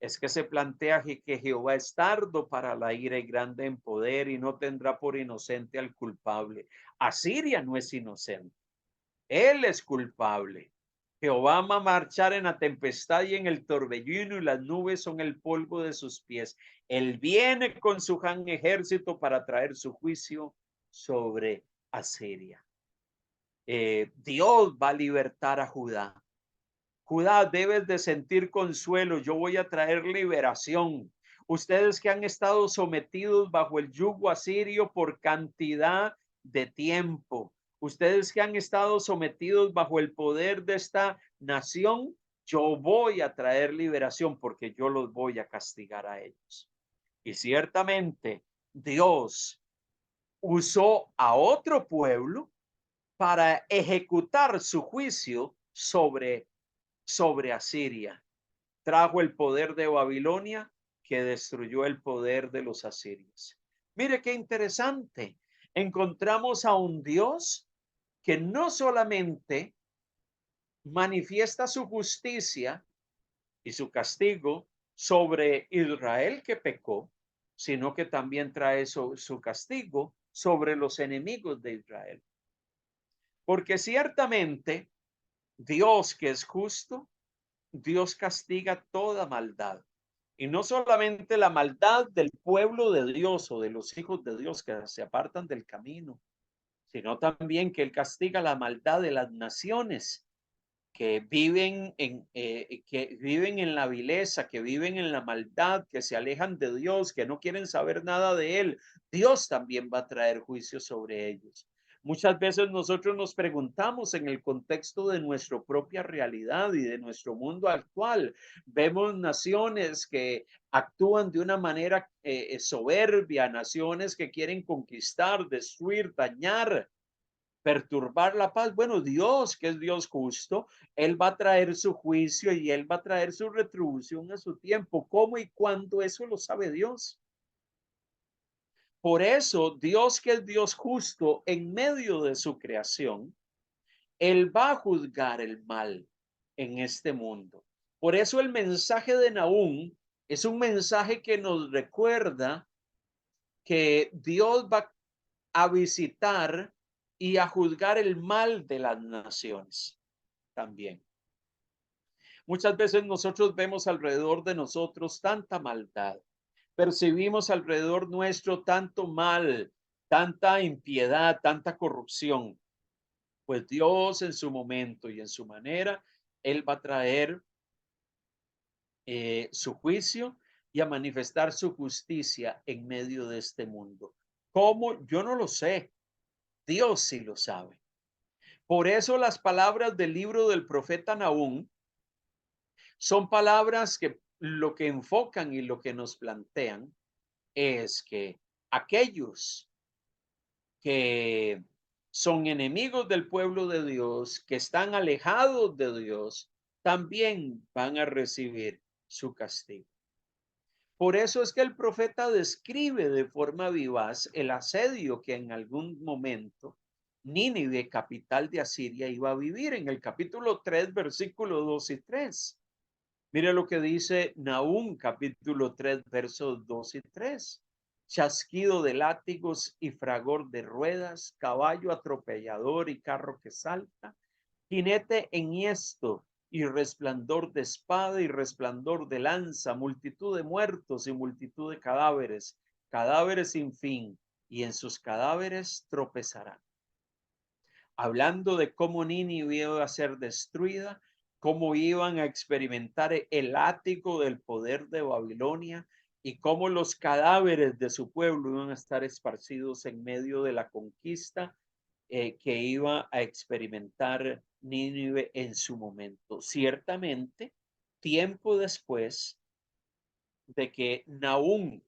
es que se plantea que Jehová es tardo para la ira y grande en poder y no tendrá por inocente al culpable. Asiria no es inocente, él es culpable. Jehová va a marchar en la tempestad y en el torbellino, y las nubes son el polvo de sus pies. Él viene con su gran ejército para traer su juicio sobre Asiria. Dios va a libertar a Judá. Judá, debes de sentir consuelo, yo voy a traer liberación. Ustedes que han estado sometidos bajo el yugo asirio por cantidad de tiempo. Ustedes que han estado sometidos bajo el poder de esta nación, yo voy a traer liberación porque yo los voy a castigar a ellos. Y ciertamente Dios usó a otro pueblo para ejecutar su juicio sobre Asiria. Trajo el poder de Babilonia que destruyó el poder de los asirios. Mire qué interesante. Encontramos a un Dios que no solamente manifiesta su justicia y su castigo sobre Israel que pecó, sino que también trae su castigo sobre los enemigos de Israel. Porque ciertamente Dios, que es justo, Dios castiga toda maldad. Y no solamente la maldad del pueblo de Dios o de los hijos de Dios que se apartan del camino, sino también que Él castiga la maldad de las naciones que viven en la vileza, que viven en la maldad, que se alejan de Dios, que no quieren saber nada de Él. Dios también va a traer juicio sobre ellos. Muchas veces nosotros nos preguntamos en el contexto de nuestra propia realidad y de nuestro mundo actual. Vemos naciones que actúan de una manera soberbia, naciones que quieren conquistar, destruir, dañar, perturbar la paz. Bueno, Dios, que es Dios justo, Él va a traer su juicio y Él va a traer su retribución a su tiempo. ¿Cómo y cuándo? Eso lo sabe Dios. Por eso, Dios, que es Dios justo, en medio de su creación, Él va a juzgar el mal en este mundo. Por eso el mensaje de Nahum es un mensaje que nos recuerda que Dios va a visitar y a juzgar el mal de las naciones también. Muchas veces nosotros vemos alrededor de nosotros tanta maldad, percibimos alrededor nuestro tanto mal, tanta impiedad, tanta corrupción. Pues Dios en su momento y en su manera, Él va a traer su juicio y a manifestar su justicia en medio de este mundo. ¿Cómo? Yo no lo sé. Dios sí lo sabe. Por eso las palabras del libro del profeta Nahum son palabras que lo que enfocan y lo que nos plantean es que aquellos que son enemigos del pueblo de Dios, que están alejados de Dios, también van a recibir su castigo. Por eso es que el profeta describe de forma vivaz el asedio que en algún momento Nínive, capital de Asiria, iba a vivir en el capítulo 3, versículos 2 y 3. Mire lo que dice Nahum, capítulo 3, versos 2 y 3. Chasquido de látigos y fragor de ruedas, caballo atropellador y carro que salta, jinete enhiesto y resplandor de espada y resplandor de lanza, multitud de muertos y multitud de cadáveres, cadáveres sin fin, y en sus cadáveres tropezarán. Hablando de cómo Nínive iba a ser destruida, cómo iban a experimentar el ático del poder de Babilonia y cómo los cadáveres de su pueblo iban a estar esparcidos en medio de la conquista que iba a experimentar Nínive en su momento. Ciertamente, tiempo después de que Nahum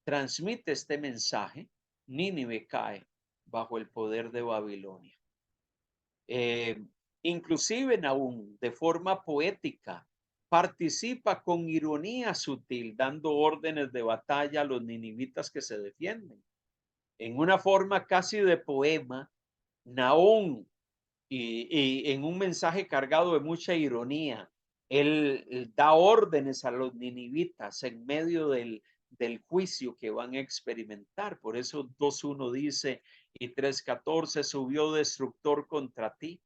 transmite este mensaje, Nínive cae bajo el poder de Babilonia. Eh, Inclusive Nahum, de forma poética, participa con ironía sutil, dando órdenes de batalla a los ninivitas que se defienden. En una forma casi de poema, Nahum, y en un mensaje cargado de mucha ironía, él da órdenes a los ninivitas en medio del juicio que van a experimentar. Por eso 2:1 dice, y 3:14, subió destructor contra ti.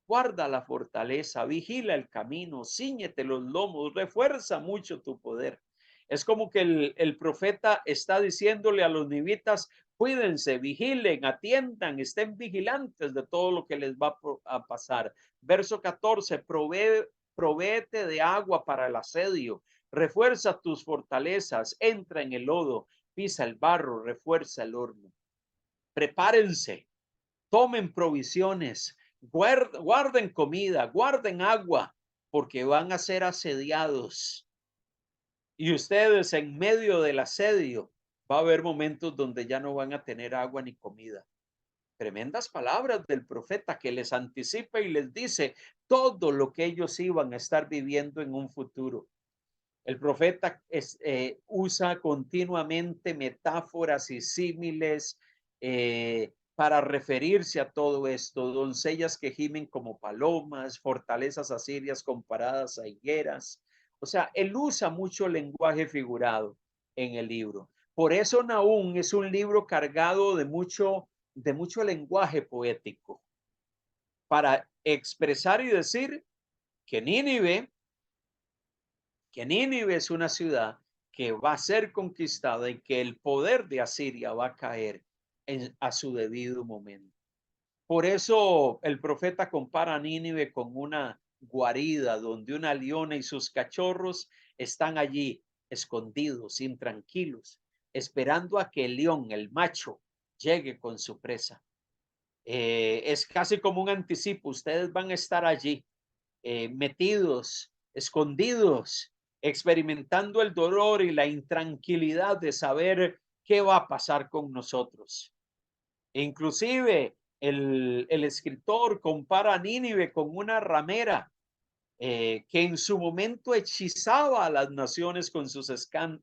Guarda la fortaleza, vigila el camino, cíñete los lomos, refuerza mucho tu poder. Es como que el profeta está diciéndole a los nivitas, cuídense, vigilen, atiendan, estén vigilantes de todo lo que les va a pasar. Verso 14, provéete de agua para el asedio, refuerza tus fortalezas, entra en el lodo, pisa el barro, refuerza el horno. Prepárense, tomen provisiones, guarden comida, guarden agua, porque van a ser asediados. Y ustedes en medio del asedio va a haber momentos donde ya no van a tener agua ni comida. Tremendas palabras del profeta que les anticipa y les dice todo lo que ellos iban a estar viviendo en un futuro. El profeta usa continuamente metáforas y símiles para referirse a todo esto. Doncellas que gimen como palomas, fortalezas asirias comparadas a higueras. O sea, él usa mucho lenguaje figurado en el libro. Por eso Nahum es un libro cargado de mucho lenguaje poético para expresar y decir que Nínive es una ciudad que va a ser conquistada y que el poder de Asiria va a caer a su debido momento. Por eso el profeta compara a Nínive con una guarida donde una leona y sus cachorros están allí escondidos, intranquilos, esperando a que el león, el macho, llegue con su presa. Es casi como un anticipo. Ustedes van a estar allí metidos, escondidos, experimentando el dolor y la intranquilidad de saber qué va a pasar con nosotros. Inclusive el escritor compara a Nínive con una ramera que en su momento hechizaba a las naciones con sus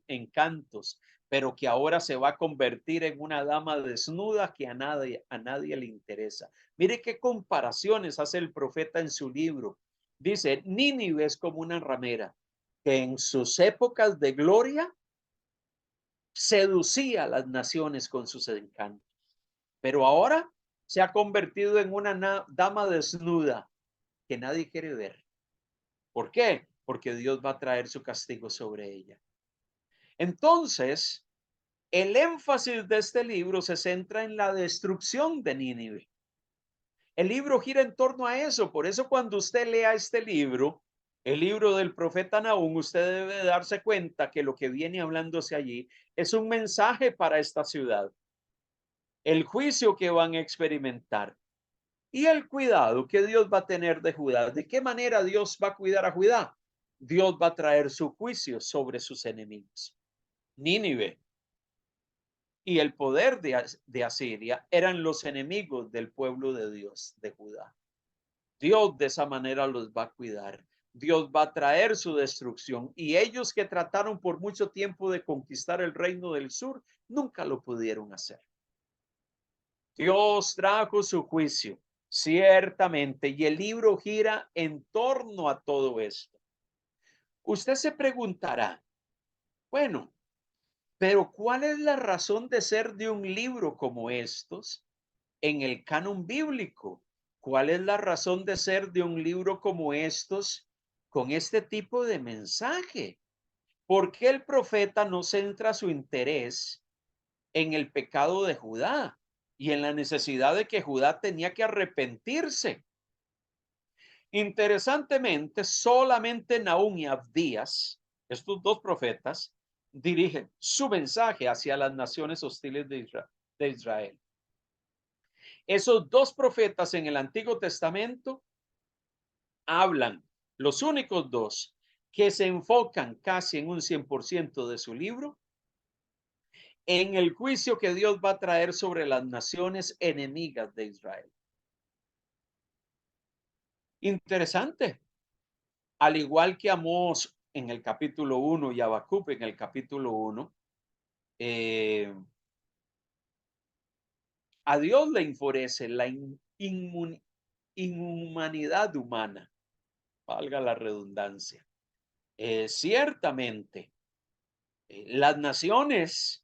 encantos, pero que ahora se va a convertir en una dama desnuda que a nadie le interesa. Mire qué comparaciones hace el profeta en su libro. Dice, Nínive es como una ramera que en sus épocas de gloria seducía a las naciones con sus encantos, pero ahora se ha convertido en una dama desnuda que nadie quiere ver. ¿Por qué? Porque Dios va a traer su castigo sobre ella. Entonces, el énfasis de este libro se centra en la destrucción de Nínive. El libro gira en torno a eso. Por eso cuando usted lea este libro, el libro del profeta Nahum, usted debe darse cuenta que lo que viene hablándose allí es un mensaje para esta ciudad. El juicio que van a experimentar y el cuidado que Dios va a tener de Judá. ¿De qué manera Dios va a cuidar a Judá? Dios va a traer su juicio sobre sus enemigos. Nínive y el poder de Asiria eran los enemigos del pueblo de Dios, de Judá. Dios de esa manera los va a cuidar. Dios va a traer su destrucción y ellos que trataron por mucho tiempo de conquistar el reino del sur, nunca lo pudieron hacer. Dios trajo su juicio, ciertamente, y el libro gira en torno a todo esto. Usted se preguntará, bueno, pero ¿cuál es la razón de ser de un libro como estos en el canon bíblico? ¿Cuál es la razón de ser de un libro como estos con este tipo de mensaje? ¿Por qué el profeta no centra su interés en el pecado de Judá y en la necesidad de que Judá tenía que arrepentirse? Interesantemente, solamente Nahum y Abdías, estos dos profetas, dirigen su mensaje hacia las naciones hostiles de Israel. Esos dos profetas en el Antiguo Testamento hablan, los únicos dos que se enfocan casi en un 100% de su libro, en el juicio que Dios va a traer sobre las naciones enemigas de Israel. Interesante. Al igual que Amós en el capítulo 1 y Habacuc en el capítulo 1, a Dios le enfurece la inhumanidad humana, valga la redundancia. Ciertamente, las naciones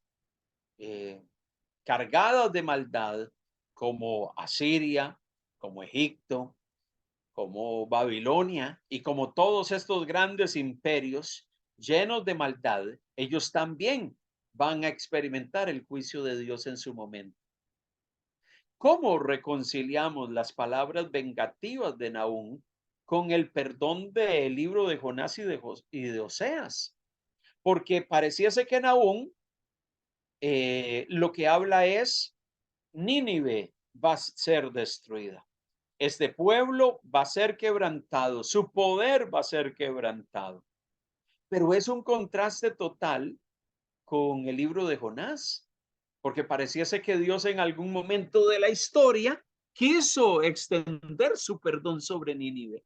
cargadas de maldad, como Asiria, como Egipto, como Babilonia y como todos estos grandes imperios llenos de maldad, ellos también van a experimentar el juicio de Dios en su momento. ¿Cómo reconciliamos las palabras vengativas de Nahum con el perdón del libro de Jonás y de Oseas? porque pareciese que Nahum lo que habla es Nínive va a ser destruida. Este pueblo va a ser quebrantado, su poder va a ser quebrantado. Pero es un contraste total con el libro de Jonás, porque pareciese que Dios en algún momento de la historia quiso extender su perdón sobre Nínive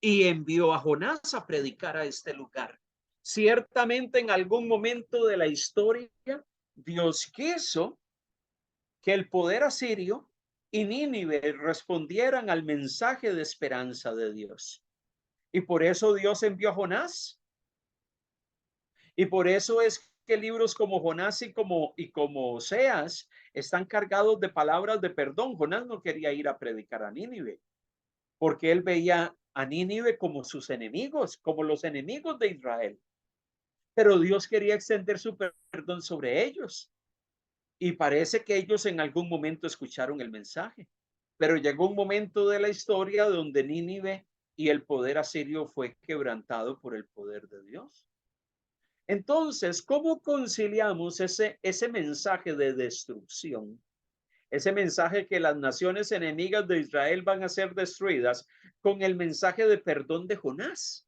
y envió a Jonás a predicar a este lugar. Ciertamente en algún momento de la historia Dios quiso que el poder asirio y Nínive respondieran al mensaje de esperanza de Dios. Y por eso Dios envió a Jonás. Y por eso es que libros como Jonás y como Oseas están cargados de palabras de perdón. Jonás no quería ir a predicar a Nínive, porque él veía a Nínive como sus enemigos, como los enemigos de Israel. Pero Dios quería extender su perdón sobre ellos. Y parece que ellos en algún momento escucharon el mensaje. Pero llegó un momento de la historia donde Nínive y el poder asirio fue quebrantado por el poder de Dios. Entonces, ¿cómo conciliamos ese mensaje de destrucción? Ese mensaje que las naciones enemigas de Israel van a ser destruidas con el mensaje de perdón de Jonás,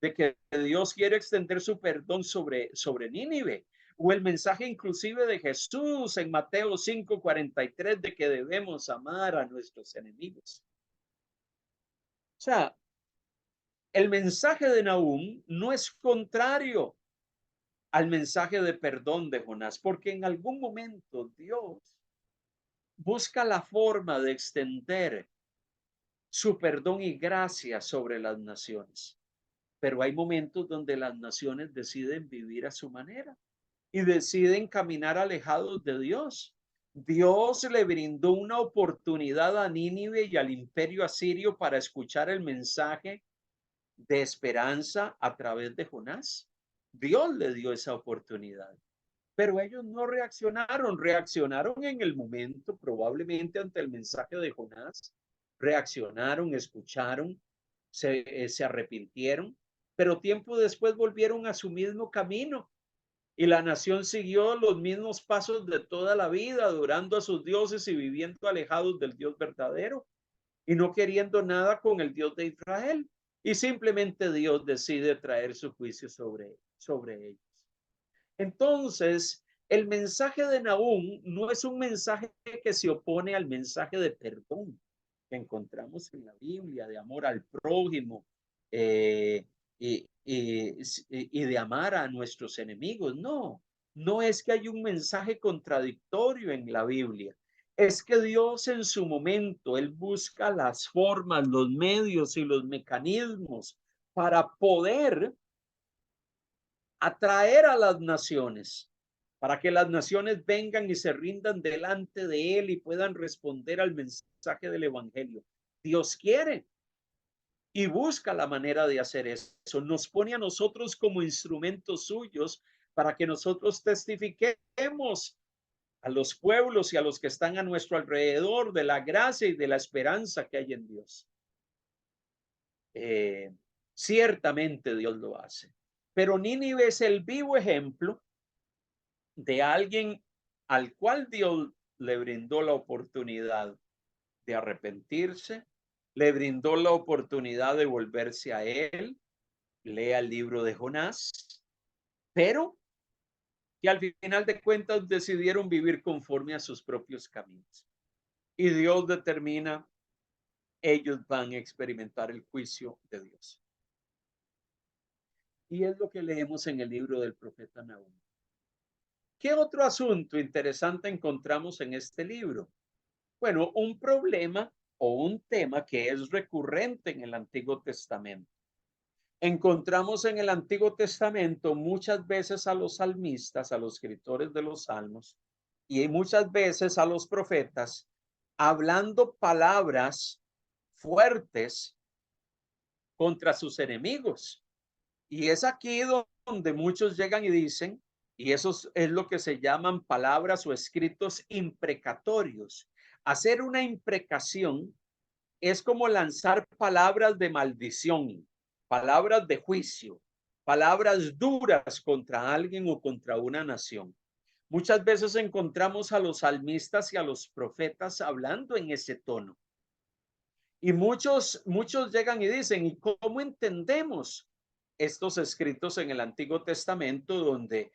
de que Dios quiere extender su perdón sobre Nínive, o el mensaje inclusive de Jesús en Mateo 5:43 de que debemos amar a nuestros enemigos. O sea, el mensaje de Nahum no es contrario al mensaje de perdón de Jonás, porque en algún momento Dios busca la forma de extender su perdón y gracia sobre las naciones. Pero hay momentos donde las naciones deciden vivir a su manera y deciden caminar alejados de Dios. Dios le brindó una oportunidad a Nínive y al imperio asirio para escuchar el mensaje de esperanza a través de Jonás. Dios le dio esa oportunidad. Pero ellos no reaccionaron, reaccionaron en el momento, probablemente ante el mensaje de Jonás, reaccionaron, escucharon, se arrepintieron, pero tiempo después volvieron a su mismo camino y la nación siguió los mismos pasos de toda la vida, adorando a sus dioses y viviendo alejados del Dios verdadero y no queriendo nada con el Dios de Israel. Y simplemente Dios decide traer su juicio sobre ellos. Entonces, el mensaje de Nahum no es un mensaje que se opone al mensaje de perdón que encontramos en la Biblia, de amor al prójimo eh, y de amar a nuestros enemigos. No, no es que hay un mensaje contradictorio en la Biblia. Es que Dios en su momento, Él busca las formas, los medios y los mecanismos para poder atraer a las naciones, para que las naciones vengan y se rindan delante de Él y puedan responder al mensaje del Evangelio. Dios quiere y busca la manera de hacer eso. Nos pone a nosotros como instrumentos suyos para que nosotros testifiquemos a los pueblos y a los que están a nuestro alrededor de la gracia y de la esperanza que hay en Dios. Eh, Ciertamente Dios lo hace. Pero Nínive es el vivo ejemplo de alguien al cual Dios le brindó la oportunidad de arrepentirse, le brindó la oportunidad de volverse a él, lea el libro de Jonás, pero que al final de cuentas decidieron vivir conforme a sus propios caminos. Y Dios determina, ellos van a experimentar el juicio de Dios. Y es lo que leemos en el libro del profeta Nahum. ¿Qué otro asunto interesante encontramos en este libro? Bueno, un problema o un tema que es recurrente en el Antiguo Testamento. Encontramos en el Antiguo Testamento muchas veces a los salmistas, a los escritores de los salmos, y muchas veces a los profetas hablando palabras fuertes contra sus enemigos. Y es aquí donde muchos llegan y dicen, y eso es lo que se llaman palabras o escritos imprecatorios. Hacer una imprecación es como lanzar palabras de maldición, palabras de juicio. palabras duras contra alguien o contra una nación. Muchas veces encontramos a los salmistas y a los profetas hablando en ese tono. Y muchos llegan y dicen, ¿y cómo entendemos estos escritos en el Antiguo Testamento donde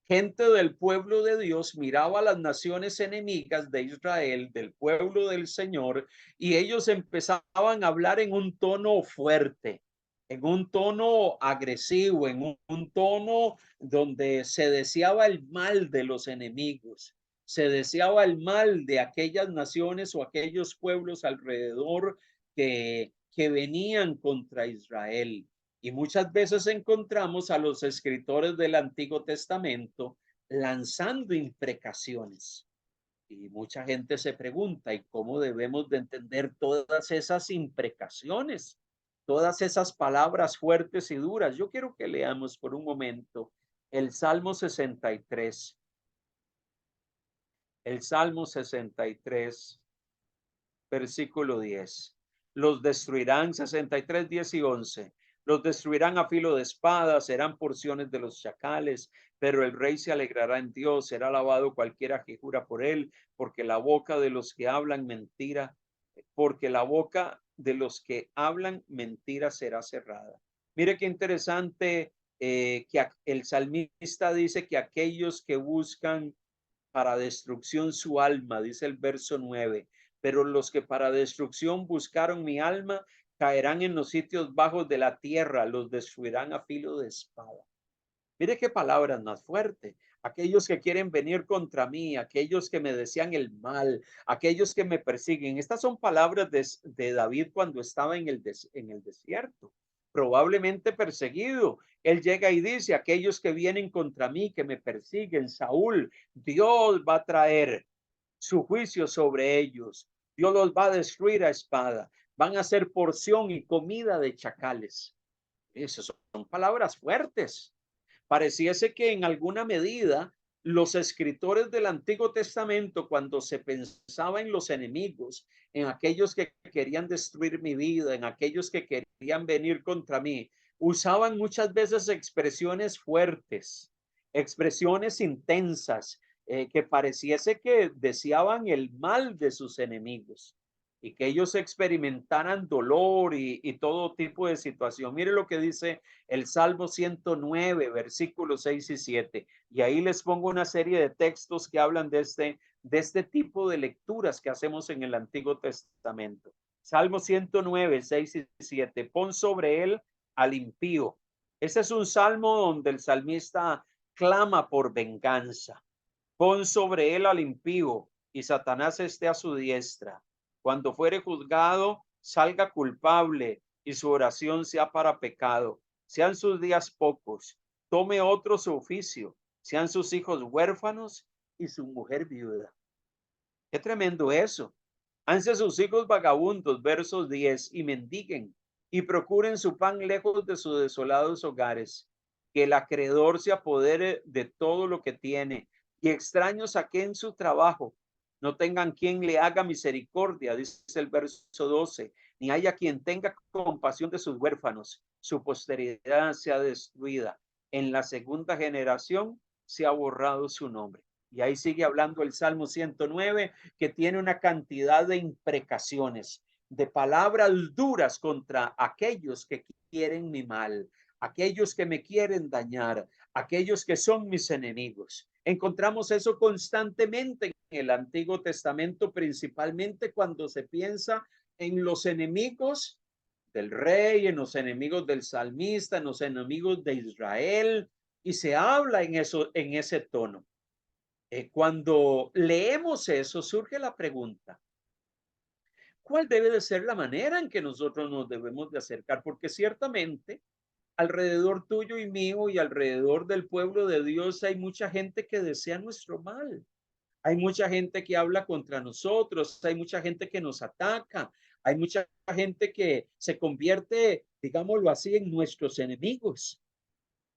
gente del pueblo de Dios miraba a las naciones enemigas de Israel, del pueblo del Señor, y ellos empezaban a hablar en un tono fuerte, en un tono agresivo, en un tono donde se deseaba el mal de los enemigos, se deseaba el mal de aquellas naciones o aquellos pueblos alrededor que venían contra Israel. Y muchas veces encontramos a los escritores del Antiguo Testamento lanzando imprecaciones. Y mucha gente se pregunta, ¿y cómo debemos de entender todas esas imprecaciones? Todas esas palabras fuertes y duras. Yo quiero que leamos por un momento el Salmo 63. El Salmo 63, versículo 10. Los destruirán, 63, 10 y 11. Los destruirán a filo de espada, serán porciones de los chacales, pero el rey se alegrará en Dios, será alabado cualquiera que jura por él, porque la boca de los que hablan mentira, porque la boca de los que hablan mentira será cerrada. Mire qué interesante que el salmista dice que aquellos que buscan para destrucción su alma, dice el verso 9, pero los que para destrucción buscaron mi alma caerán en los sitios bajos de la tierra, los destruirán a filo de espada. Mire qué palabras más fuertes. Aquellos que quieren venir contra mí, aquellos que me desean el mal, aquellos que me persiguen. Estas son palabras de David cuando estaba en en el desierto, probablemente perseguido. Él llega y dice, aquellos que vienen contra mí, que me persiguen, Saúl, Dios va a traer su juicio sobre ellos. Dios los va a destruir a espada. Van a ser porción y comida de chacales. Esas son palabras fuertes. Pareciese que en alguna medida los escritores del Antiguo Testamento, cuando se pensaba en los enemigos, en aquellos que querían destruir mi vida, en aquellos que querían venir contra mí, usaban muchas veces expresiones fuertes, expresiones intensas, que pareciese que deseaban el mal de sus enemigos y que ellos experimentaran dolor y todo tipo de situación. Mire lo que dice el Salmo 109, versículos 6 y 7. Y ahí les pongo una serie de textos que hablan de este tipo de lecturas que hacemos en el Antiguo Testamento. Salmo 109, 6 y 7. Pon sobre él al impío. Ese es un salmo donde el salmista clama por venganza. Pon sobre él al impío y Satanás esté a su diestra. Cuando fuere juzgado, salga culpable y su oración sea para pecado. Sean sus días pocos, tome otro su oficio, sean sus hijos huérfanos y su mujer viuda. Qué tremendo eso. Hanse sus hijos vagabundos, versos 10, y mendiguen, y procuren su pan lejos de sus desolados hogares. Que el acreedor se apodere de todo lo que tiene, y extraños saquen su trabajo. No tengan quien le haga misericordia, dice el verso 12, ni haya quien tenga compasión de sus huérfanos. Su posteridad sea destruida. En la segunda generación se ha borrado su nombre. Y ahí sigue hablando el Salmo 109, que tiene una cantidad de imprecaciones, de palabras duras contra aquellos que quieren mi mal, aquellos que me quieren dañar, aquellos que son mis enemigos. Encontramos eso constantemente en el Antiguo Testamento, principalmente cuando se piensa en los enemigos del rey, en los enemigos del salmista, en los enemigos de Israel, y se habla en eso, en ese tono. Cuando leemos eso, surge la pregunta, ¿cuál debe de ser la manera en que nosotros nos debemos de acercar? Porque ciertamente alrededor tuyo y mío y alrededor del pueblo de Dios hay mucha gente que desea nuestro mal. Hay mucha gente que habla contra nosotros, hay mucha gente que nos ataca, hay mucha gente que se convierte, digámoslo así, en nuestros enemigos,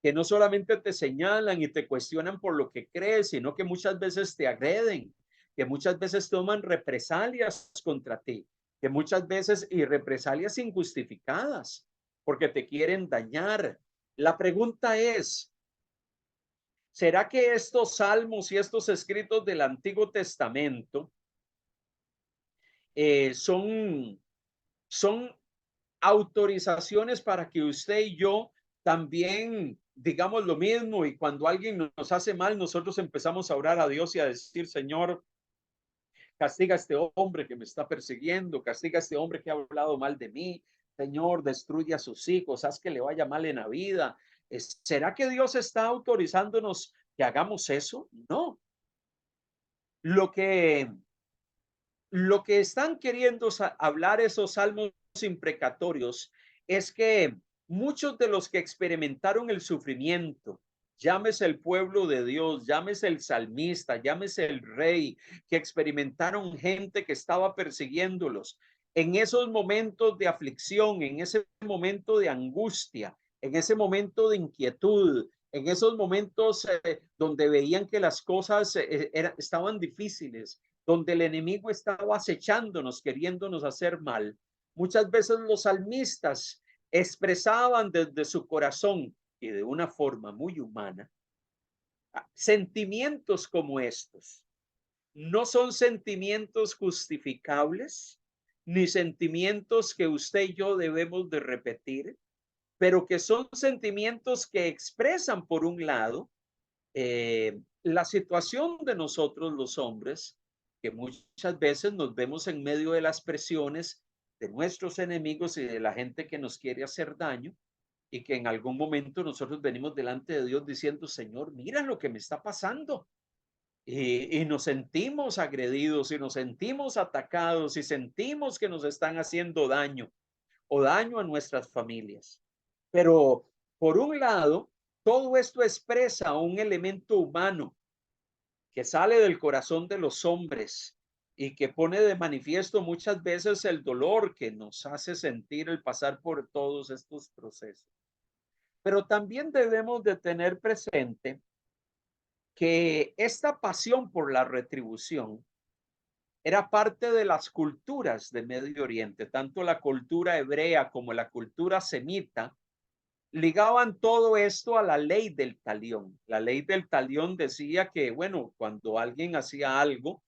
que no solamente te señalan y te cuestionan por lo que crees, sino que muchas veces te agreden, que muchas veces toman represalias contra ti, que muchas veces y represalias injustificadas, porque te quieren dañar. La pregunta es, ¿será que estos salmos y estos escritos del Antiguo Testamento son autorizaciones para que usted y yo también digamos lo mismo, y cuando alguien nos hace mal, nosotros empezamos a orar a Dios y a decir, Señor, castiga a este hombre que me está persiguiendo, castiga a este hombre que ha hablado mal de mí, Señor, destruye a sus hijos, haz que le vaya mal en la vida? ¿Será que Dios está autorizándonos que hagamos eso? No. Lo que, lo que están queriendo hablar esos salmos imprecatorios es que muchos de los que experimentaron el sufrimiento, llámese el pueblo de Dios, llámese el salmista, llámese el rey, que experimentaron gente que estaba persiguiéndolos, en esos momentos de aflicción, en ese momento de angustia, en ese momento de inquietud, en esos momentos donde veían que las cosas estaban difíciles, donde el enemigo estaba acechándonos, queriéndonos hacer mal. Muchas veces los salmistas expresaban desde su corazón y de una forma muy humana sentimientos como estos. No son sentimientos justificables, ni sentimientos que usted y yo debemos de repetir, pero que son sentimientos que expresan, por un lado, la situación de nosotros los hombres, que muchas veces nos vemos en medio de las presiones de nuestros enemigos y de la gente que nos quiere hacer daño, y que en algún momento nosotros venimos delante de Dios diciendo, Señor, mira lo que me está pasando. Y nos sentimos agredidos y nos sentimos atacados y sentimos que nos están haciendo daño o daño a nuestras familias. Pero por un lado, todo esto expresa un elemento humano que sale del corazón de los hombres y que pone de manifiesto muchas veces el dolor que nos hace sentir el pasar por todos estos procesos. Pero también debemos de tener presente que esta pasión por la retribución era parte de las culturas de Medio Oriente, tanto la cultura hebrea como la cultura semita ligaban todo esto a la ley del talión. La ley del talión decía que, bueno, cuando alguien hacía algo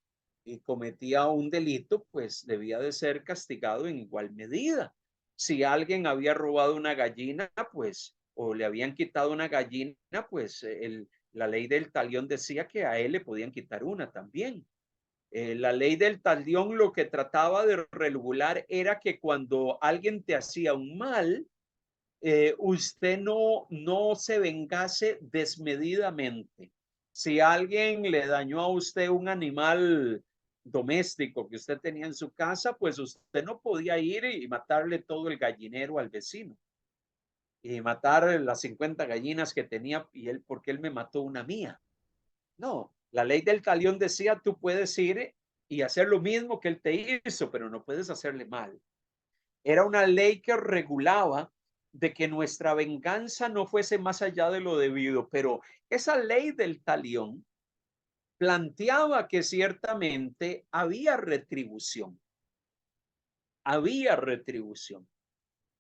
y cometía un delito, pues debía de ser castigado en igual medida. Si alguien había robado una gallina, pues, o le habían quitado una gallina, pues la ley del talión decía que a él le podían quitar una también. La ley del talión lo que trataba de regular era que cuando alguien te hacía un mal, usted no se vengase desmedidamente. Si alguien le dañó a usted un animal doméstico que usted tenía en su casa, pues usted no podía ir y matarle todo el gallinero al vecino y matar las 50 gallinas que tenía y él, porque él me mató una mía. No, la ley del talión decía, tú puedes ir y hacer lo mismo que él te hizo, pero no puedes hacerle mal. Era una ley que regulaba de que nuestra venganza no fuese más allá de lo debido, pero esa ley del talión planteaba que ciertamente había retribución.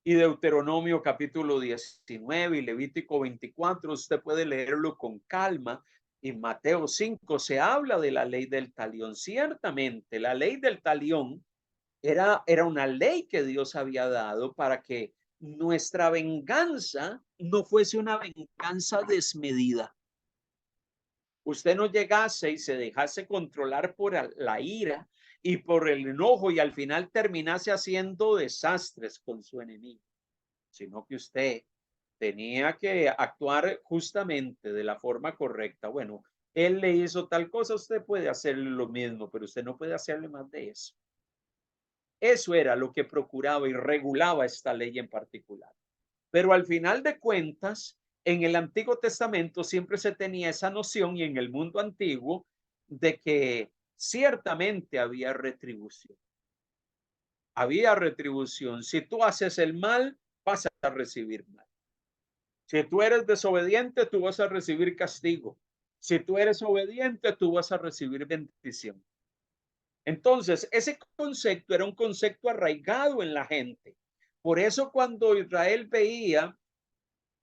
Y Deuteronomio capítulo 19 y Levítico 24, usted puede leerlo con calma. Y Mateo 5 se habla de la ley del talión. Ciertamente, la ley del talión era una ley que Dios había dado para que nuestra venganza no fuese una venganza desmedida. Usted no llegase y se dejase controlar por la ira y por el enojo y al final terminase haciendo desastres con su enemigo, sino que usted tenía que actuar justamente de la forma correcta. Bueno, él le hizo tal cosa, usted puede hacerle lo mismo, pero usted no puede hacerle más de eso. Eso era lo que procuraba y regulaba esta ley en particular. Pero al final de cuentas, en el Antiguo Testamento siempre se tenía esa noción y en el mundo antiguo de que ciertamente había retribución. Había retribución. Si tú haces el mal, vas a recibir mal. Si tú eres desobediente, tú vas a recibir castigo. Si tú eres obediente, tú vas a recibir bendición. Entonces, ese concepto era un concepto arraigado en la gente. Por eso cuando Israel veía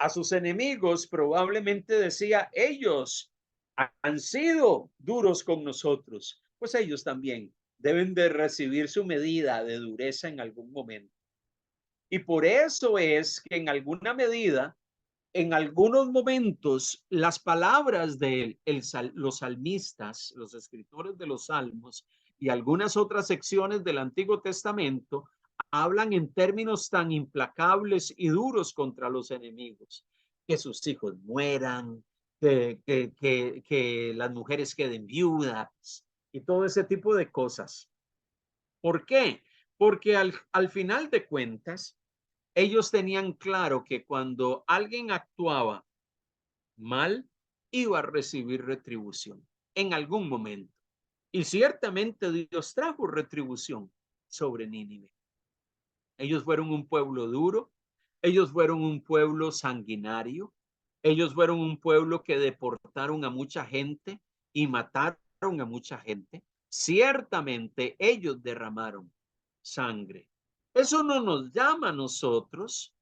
A sus enemigos probablemente decía, ellos han sido duros con nosotros, pues ellos también deben de recibir su medida de dureza en algún momento. Y por eso es que en alguna medida, en algunos momentos, las palabras de los salmistas, los escritores de los salmos y algunas otras secciones del Antiguo Testamento hablan en términos tan implacables y duros contra los enemigos, que sus hijos mueran, que las mujeres queden viudas y todo ese tipo de cosas. ¿Por qué? Porque al final de cuentas, ellos tenían claro que cuando alguien actuaba mal, iba a recibir retribución en algún momento. Y ciertamente Dios trajo retribución sobre Nínive. Ellos fueron un pueblo duro, ellos fueron un pueblo sanguinario, ellos fueron un pueblo que deportaron a mucha gente y mataron a mucha gente. Ciertamente ellos derramaron sangre. Eso no nos llama a nosotros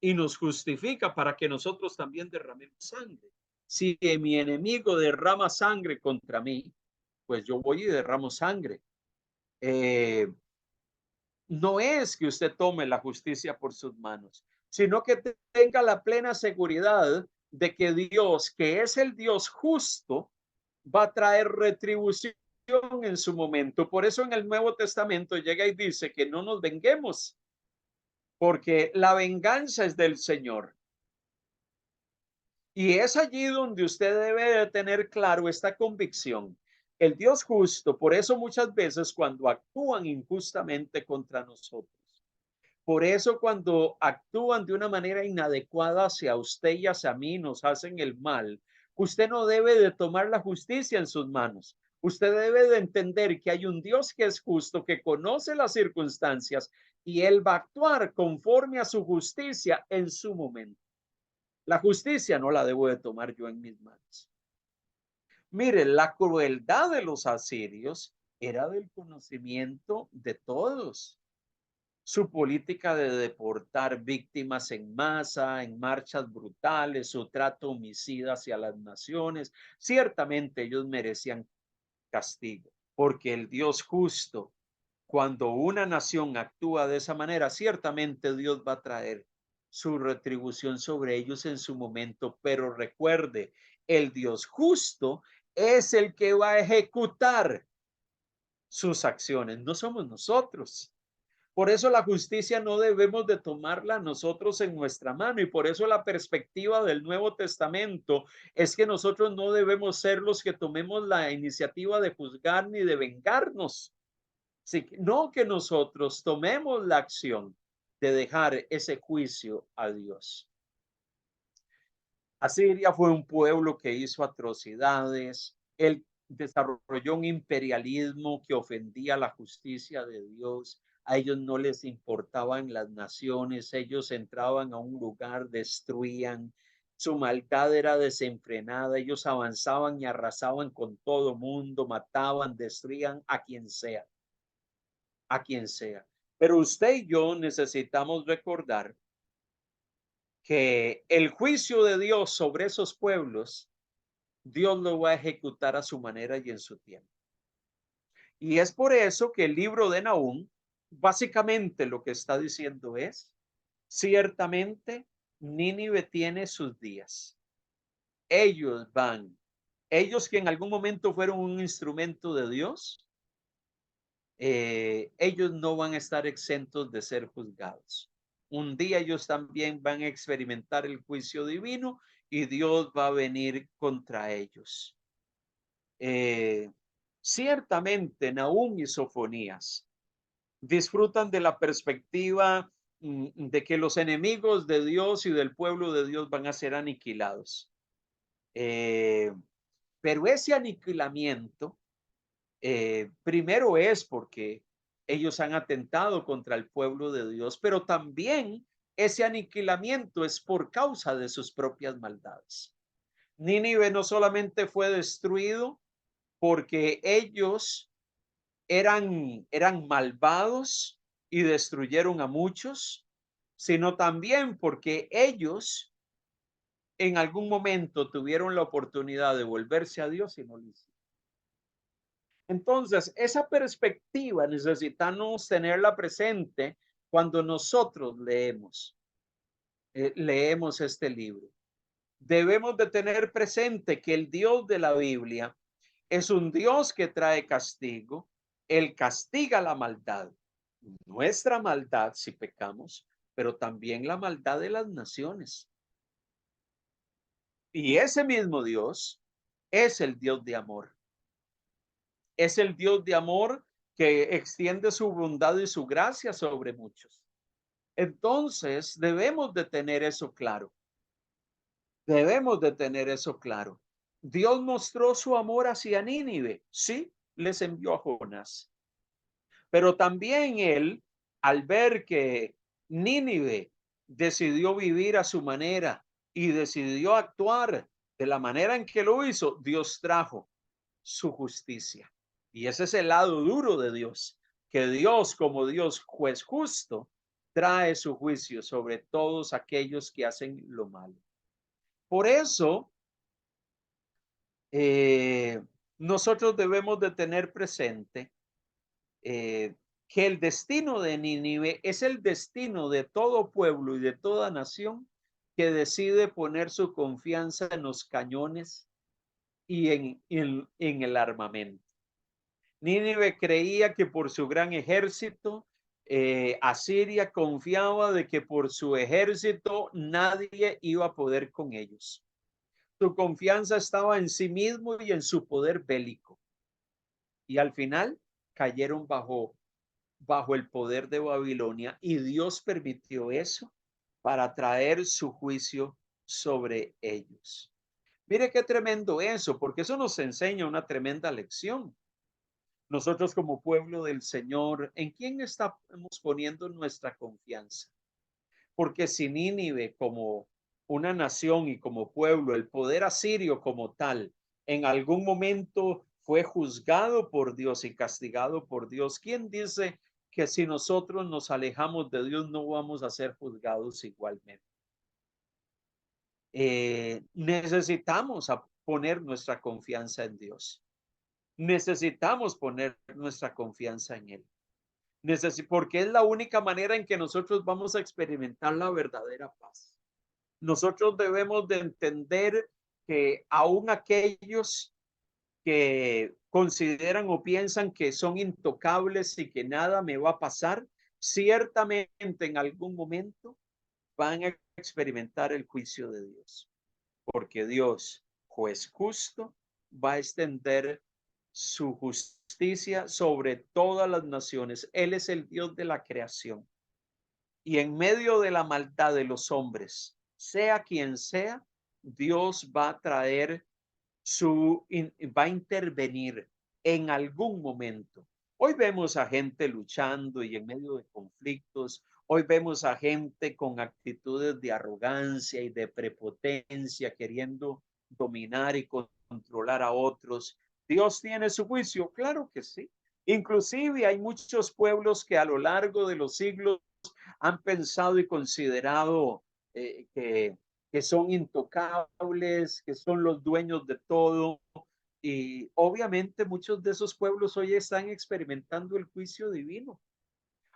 y nos justifica para que nosotros también derramemos sangre. Si mi enemigo derrama sangre contra mí, pues yo voy y derramo sangre. No es que usted tome la justicia por sus manos, sino que tenga la plena seguridad de que Dios, que es el Dios justo, va a traer retribución en su momento. Por eso en el Nuevo Testamento llega y dice que no nos venguemos, porque la venganza es del Señor. Y es allí donde usted debe de tener claro esta convicción. El Dios justo, por eso muchas veces cuando actúan injustamente contra nosotros, por eso cuando actúan de una manera inadecuada hacia usted y hacia mí, nos hacen el mal, usted no debe de tomar la justicia en sus manos. Usted debe de entender que hay un Dios que es justo, que conoce las circunstancias y él va a actuar conforme a su justicia en su momento. La justicia no la debo de tomar yo en mis manos. Mire, la crueldad de los asirios era del conocimiento de todos. Su política de deportar víctimas en masa, en marchas brutales, su trato homicida hacia las naciones, ciertamente ellos merecían castigo, porque el Dios justo, cuando una nación actúa de esa manera, ciertamente Dios va a traer su retribución sobre ellos en su momento, pero recuerde, el Dios justo es el que va a ejecutar sus acciones, no somos nosotros. Por eso la justicia no debemos de tomarla nosotros en nuestra mano y por eso la perspectiva del Nuevo Testamento es que nosotros no debemos ser los que tomemos la iniciativa de juzgar ni de vengarnos, sino que nosotros tomemos la acción de dejar ese juicio a Dios. Asiria fue un pueblo que hizo atrocidades, él desarrolló un imperialismo que ofendía la justicia de Dios, a ellos no les importaban las naciones, ellos entraban a un lugar, destruían, su maldad era desenfrenada, ellos avanzaban y arrasaban con todo mundo, mataban, destruían a quien sea, a quien sea. Pero usted y yo necesitamos recordar que el juicio de Dios sobre esos pueblos, Dios lo va a ejecutar a su manera y en su tiempo. Y es por eso que el libro de Nahum, básicamente lo que está diciendo es, ciertamente Nínive tiene sus días. Ellos van, ellos que en algún momento fueron un instrumento de Dios, ellos no van a estar exentos de ser juzgados. Un día ellos también van a experimentar el juicio divino y Dios va a venir contra ellos. Ciertamente Nahum y Sofonías disfrutan de la perspectiva de que los enemigos de Dios y del pueblo de Dios van a ser aniquilados. Pero ese aniquilamiento primero es porque ellos han atentado contra el pueblo de Dios, pero también ese aniquilamiento es por causa de sus propias maldades. Nínive no solamente fue destruido porque ellos eran malvados y destruyeron a muchos, sino también porque ellos en algún momento tuvieron la oportunidad de volverse a Dios y no lo hicieron. Entonces, esa perspectiva necesitamos tenerla presente cuando nosotros leemos este libro. Debemos de tener presente que el Dios de la Biblia es un Dios que trae castigo. Él castiga la maldad, nuestra maldad si pecamos, pero también la maldad de las naciones. Y ese mismo Dios es el Dios de amor. Es el Dios de amor que extiende su bondad y su gracia sobre muchos. Entonces, debemos de tener eso claro. Debemos de tener eso claro. Dios mostró su amor hacia Nínive. Sí, les envió a Jonás. Pero también él, al ver que Nínive decidió vivir a su manera y decidió actuar de la manera en que lo hizo, Dios trajo su justicia. Y ese es el lado duro de Dios, que Dios, como Dios juez justo, trae su juicio sobre todos aquellos que hacen lo malo. Por eso, eh, nosotros debemos de tener presente eh, que el destino de Nínive es el destino de todo pueblo y de toda nación que decide poner su confianza en los cañones y en el armamento. Nínive creía que por su gran ejército, Asiria confiaba de que por su ejército nadie iba a poder con ellos. Su confianza estaba en sí mismo y en su poder bélico. Y al final cayeron bajo el poder de Babilonia y Dios permitió eso para traer su juicio sobre ellos. Mire qué tremendo eso, porque eso nos enseña una tremenda lección. Nosotros como pueblo del Señor, ¿en quién estamos poniendo nuestra confianza? Porque si Nínive como una nación y como pueblo, el poder asirio como tal, en algún momento fue juzgado por Dios y castigado por Dios, ¿quién dice que si nosotros nos alejamos de Dios no vamos a ser juzgados igualmente? Necesitamos poner nuestra confianza en Dios. Necesitamos poner nuestra confianza en Él. Porque es la única manera en que nosotros vamos a experimentar la verdadera paz. Nosotros debemos de entender que aún aquellos que consideran o piensan que son intocables y que nada me va a pasar, ciertamente en algún momento van a experimentar el juicio de Dios, porque Dios, juez justo, va a extender su justicia sobre todas las naciones. Él es el Dios de la creación. Y en medio de la maldad de los hombres, sea quien sea, Dios va a traer va a intervenir en algún momento. Hoy vemos a gente luchando y en medio de conflictos. Hoy vemos a gente con actitudes de arrogancia y de prepotencia, queriendo dominar y controlar a otros. ¿Dios tiene su juicio? Claro que sí. Inclusive hay muchos pueblos que a lo largo de los siglos han pensado y considerado que son intocables, que son los dueños de todo. Y obviamente muchos de esos pueblos hoy están experimentando el juicio divino.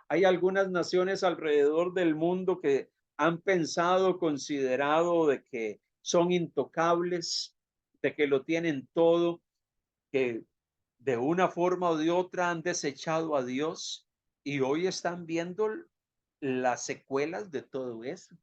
Hay algunas naciones alrededor del mundo que han pensado, considerado de que son intocables, de que lo tienen todo, que de una forma o de otra han desechado a Dios y hoy están viendo las secuelas de todo eso.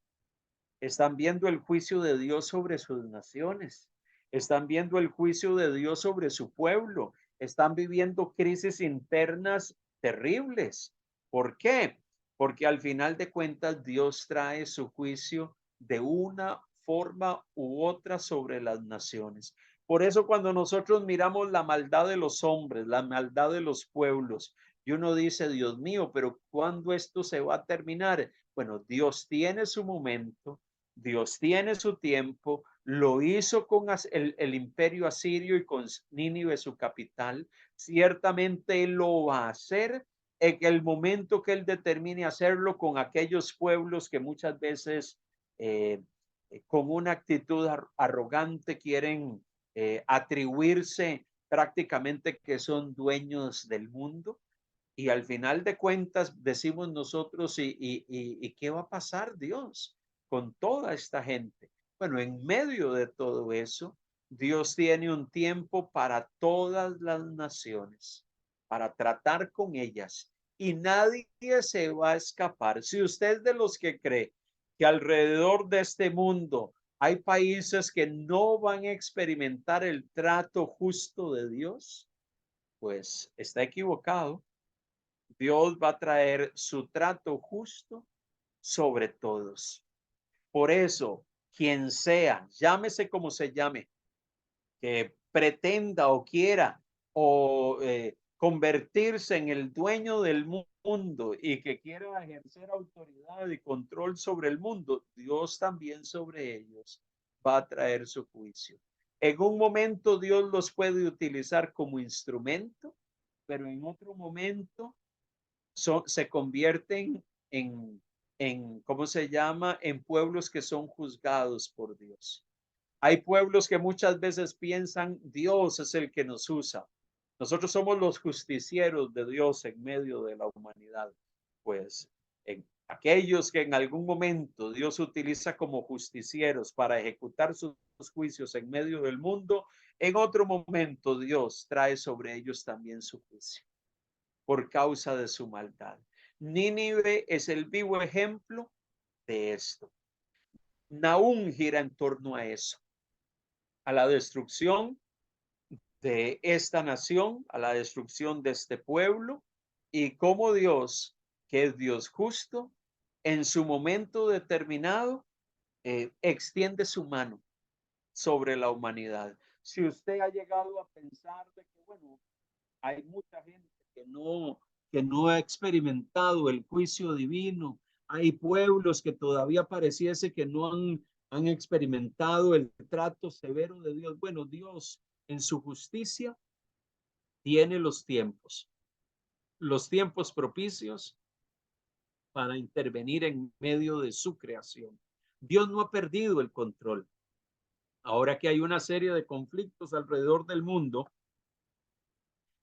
Están viendo el juicio de Dios sobre sus naciones. Están viendo el juicio de Dios sobre su pueblo. Están viviendo crisis internas terribles. ¿Por qué? Porque al final de cuentas Dios trae su juicio de una forma u otra sobre las naciones. Por eso cuando nosotros miramos la maldad de los hombres, la maldad de los pueblos, y uno dice, Dios mío, pero ¿cuándo esto se va a terminar? Bueno, Dios tiene su momento, Dios tiene su tiempo, lo hizo con el imperio asirio y con Nínive, su capital. Ciertamente Él lo va a hacer en el momento que Él determine hacerlo con aquellos pueblos que muchas veces con una actitud arrogante quieren atribuirse prácticamente que son dueños del mundo. Y al final de cuentas decimos nosotros, ¿y qué va a pasar Dios con toda esta gente? Bueno, en medio de todo eso, Dios tiene un tiempo para todas las naciones, para tratar con ellas, y nadie se va a escapar. Si usted es de los que cree que alrededor de este mundo hay países que no van a experimentar el trato justo de Dios, pues está equivocado. Dios va a traer su trato justo sobre todos. Por eso, quien sea, llámese como se llame, que pretenda o quiera o convertirse en el dueño del mundo y que quiera ejercer autoridad y control sobre el mundo, Dios también sobre ellos va a traer su juicio. En un momento Dios los puede utilizar como instrumento, pero en otro momento se convierten ¿cómo se llama? En pueblos que son juzgados por Dios. Hay pueblos que muchas veces piensan, Dios es el que nos usa. Nosotros somos los justicieros de Dios en medio de la humanidad. Pues en aquellos que en algún momento Dios utiliza como justicieros para ejecutar sus juicios en medio del mundo, en otro momento Dios trae sobre ellos también su juicio por causa de su maldad. Nínive es el vivo ejemplo de esto. Nahum gira en torno a eso, a la destrucción de esta nación, a la destrucción de este pueblo, y cómo Dios, que es Dios justo, en su momento determinado, extiende su mano sobre la humanidad. Si usted ha llegado a pensar de que, bueno, hay mucha gente que no ha experimentado el juicio divino. Hay pueblos que todavía pareciese que no han experimentado el trato severo de Dios. Bueno, Dios en su justicia tiene los tiempos propicios para intervenir en medio de su creación. Dios no ha perdido el control. Ahora que hay una serie de conflictos alrededor del mundo,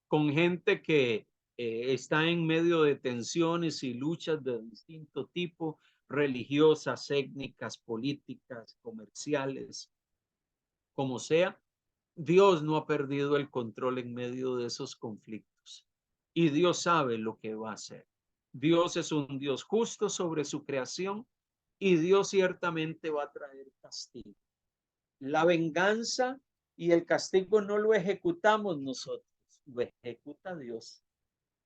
con gente que está en medio de tensiones y luchas de distinto tipo, religiosas, étnicas, políticas, comerciales, como sea, Dios no ha perdido el control en medio de esos conflictos. Y Dios sabe lo que va a hacer. Dios es un Dios justo sobre su creación y Dios ciertamente va a traer castigo. La venganza y el castigo no lo ejecutamos nosotros, lo ejecuta Dios.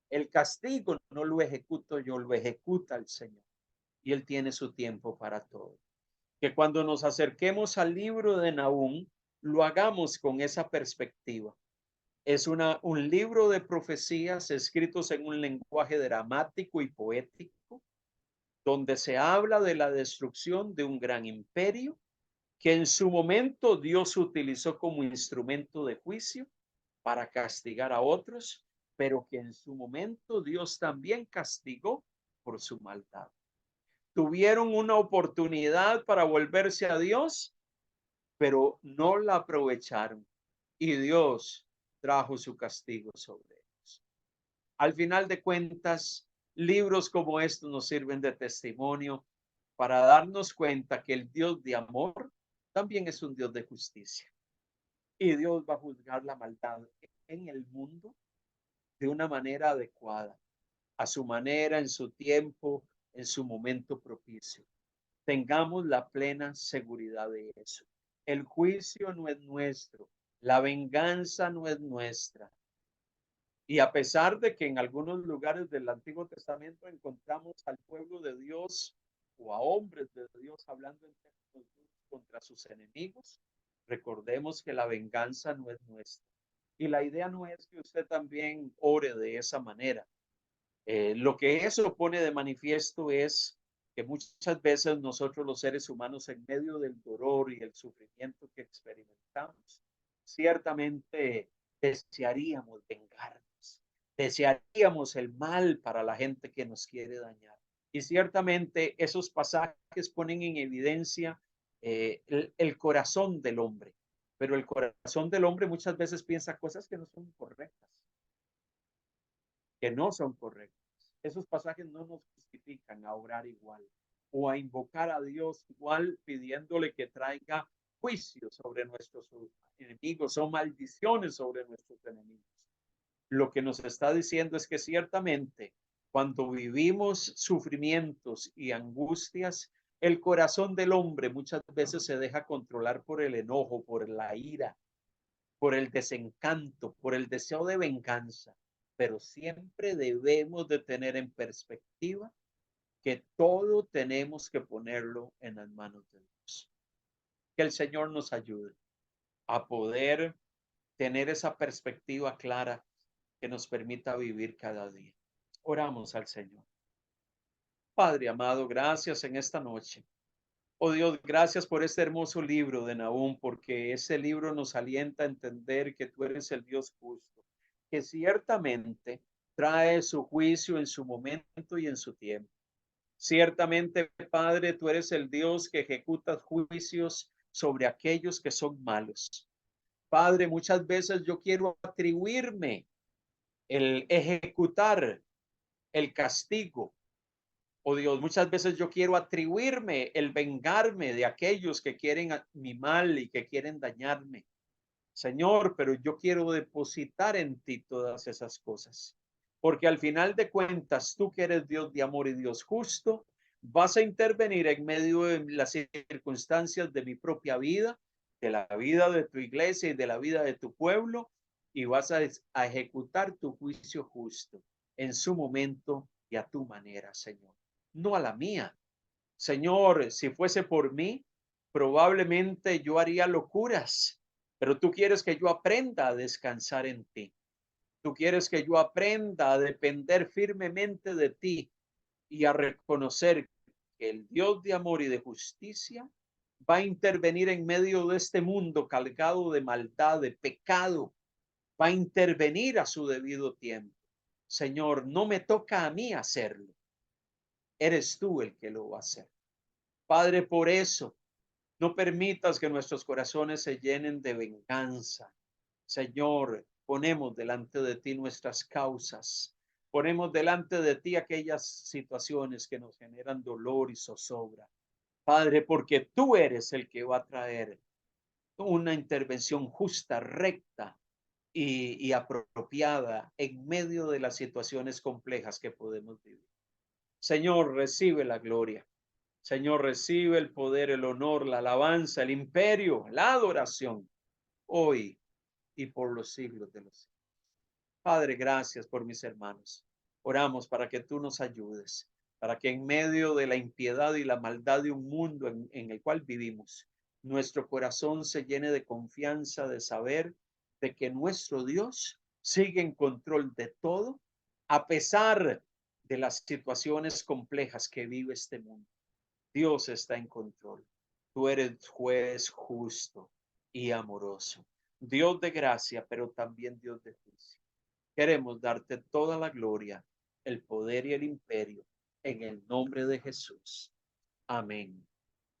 El castigo no lo ejecuto yo, lo ejecuta el Señor. Y Él tiene su tiempo para todo. Que cuando nos acerquemos al libro de Nahum, lo hagamos con esa perspectiva. Es un libro de profecías escritos en un lenguaje dramático y poético, donde se habla de la destrucción de un gran imperio que en su momento Dios utilizó como instrumento de juicio para castigar a otros, pero que en su momento Dios también castigó por su maldad. Tuvieron una oportunidad para volverse a Dios, pero no la aprovecharon y Dios trajo su castigo sobre ellos. Al final de cuentas, libros como estos nos sirven de testimonio para darnos cuenta que el Dios de amor también es un Dios de justicia. Y Dios va a juzgar la maldad en el mundo de una manera adecuada, a su manera, en su tiempo, en su momento propicio. Tengamos la plena seguridad de eso. El juicio no es nuestro, la venganza no es nuestra. Y a pesar de que en algunos lugares del Antiguo Testamento encontramos al pueblo de Dios o a hombres de Dios hablando en términos contra sus enemigos, recordemos que la venganza no es nuestra. Y la idea no es que usted también ore de esa manera. Lo que eso pone de manifiesto es que muchas veces nosotros los seres humanos en medio del dolor y el sufrimiento que experimentamos, ciertamente desearíamos vengarnos, Desearíamos el mal para la gente que nos quiere dañar. Y ciertamente esos pasajes ponen en evidencia el corazón del hombre, pero el corazón del hombre muchas veces piensa cosas que no son correctas, que no son correctas. Esos pasajes no nos justifican a orar igual o a invocar a Dios igual pidiéndole que traiga juicio sobre nuestros enemigos o maldiciones sobre nuestros enemigos. Lo que nos está diciendo es que ciertamente cuando vivimos sufrimientos y angustias, el corazón del hombre muchas veces se deja controlar por el enojo, por la ira, por el desencanto, por el deseo de venganza. Pero siempre debemos de tener en perspectiva que todo tenemos que ponerlo en las manos de Dios. Que el Señor nos ayude a poder tener esa perspectiva clara que nos permita vivir cada día. Oramos al Señor. Padre amado, gracias en esta noche. Oh Dios, gracias por este hermoso libro de Nahum, porque ese libro nos alienta a entender que tú eres el Dios justo, que ciertamente trae su juicio en su momento y en su tiempo. Ciertamente, Padre, tú eres el Dios que ejecuta juicios sobre aquellos que son malos. Padre, muchas veces yo quiero atribuirme el ejecutar el castigo. Oh Dios, muchas veces yo quiero atribuirme el vengarme de aquellos que quieren mi mal y que quieren dañarme. Señor, pero yo quiero depositar en ti todas esas cosas. Porque al final de cuentas, tú que eres Dios de amor y Dios justo, vas a intervenir en medio de las circunstancias de mi propia vida, de la vida de tu iglesia y de la vida de tu pueblo, y vas a ejecutar tu juicio justo en su momento y a tu manera, Señor, no a la mía. Señor, si fuese por mí, probablemente yo haría locuras, pero tú quieres que yo aprenda a descansar en ti. Tú quieres que yo aprenda a depender firmemente de ti y a reconocer que el Dios de amor y de justicia va a intervenir en medio de este mundo cargado de maldad, de pecado. Va a intervenir a su debido tiempo. Señor, no me toca a mí hacerlo. Eres tú el que lo va a hacer. Padre, por eso no permitas que nuestros corazones se llenen de venganza. Señor, ponemos delante de ti nuestras causas. Ponemos delante de ti aquellas situaciones que nos generan dolor y zozobra. Padre, porque tú eres el que va a traer una intervención justa, recta y apropiada en medio de las situaciones complejas que podemos vivir. Señor, recibe la gloria. Señor, recibe el poder, el honor, la alabanza, el imperio, la adoración, hoy y por los siglos de los siglos. Padre, gracias por mis hermanos. Oramos para que tú nos ayudes, para que en medio de la impiedad y la maldad de un mundo en el cual vivimos, nuestro corazón se llene de confianza, de saber de que nuestro Dios sigue en control de todo, a pesar de las situaciones complejas que vive este mundo. Dios está en control. Tú eres juez justo y amoroso. Dios de gracia, pero también Dios de juicio. Queremos darte toda la gloria, el poder y el imperio en el nombre de Jesús. Amén.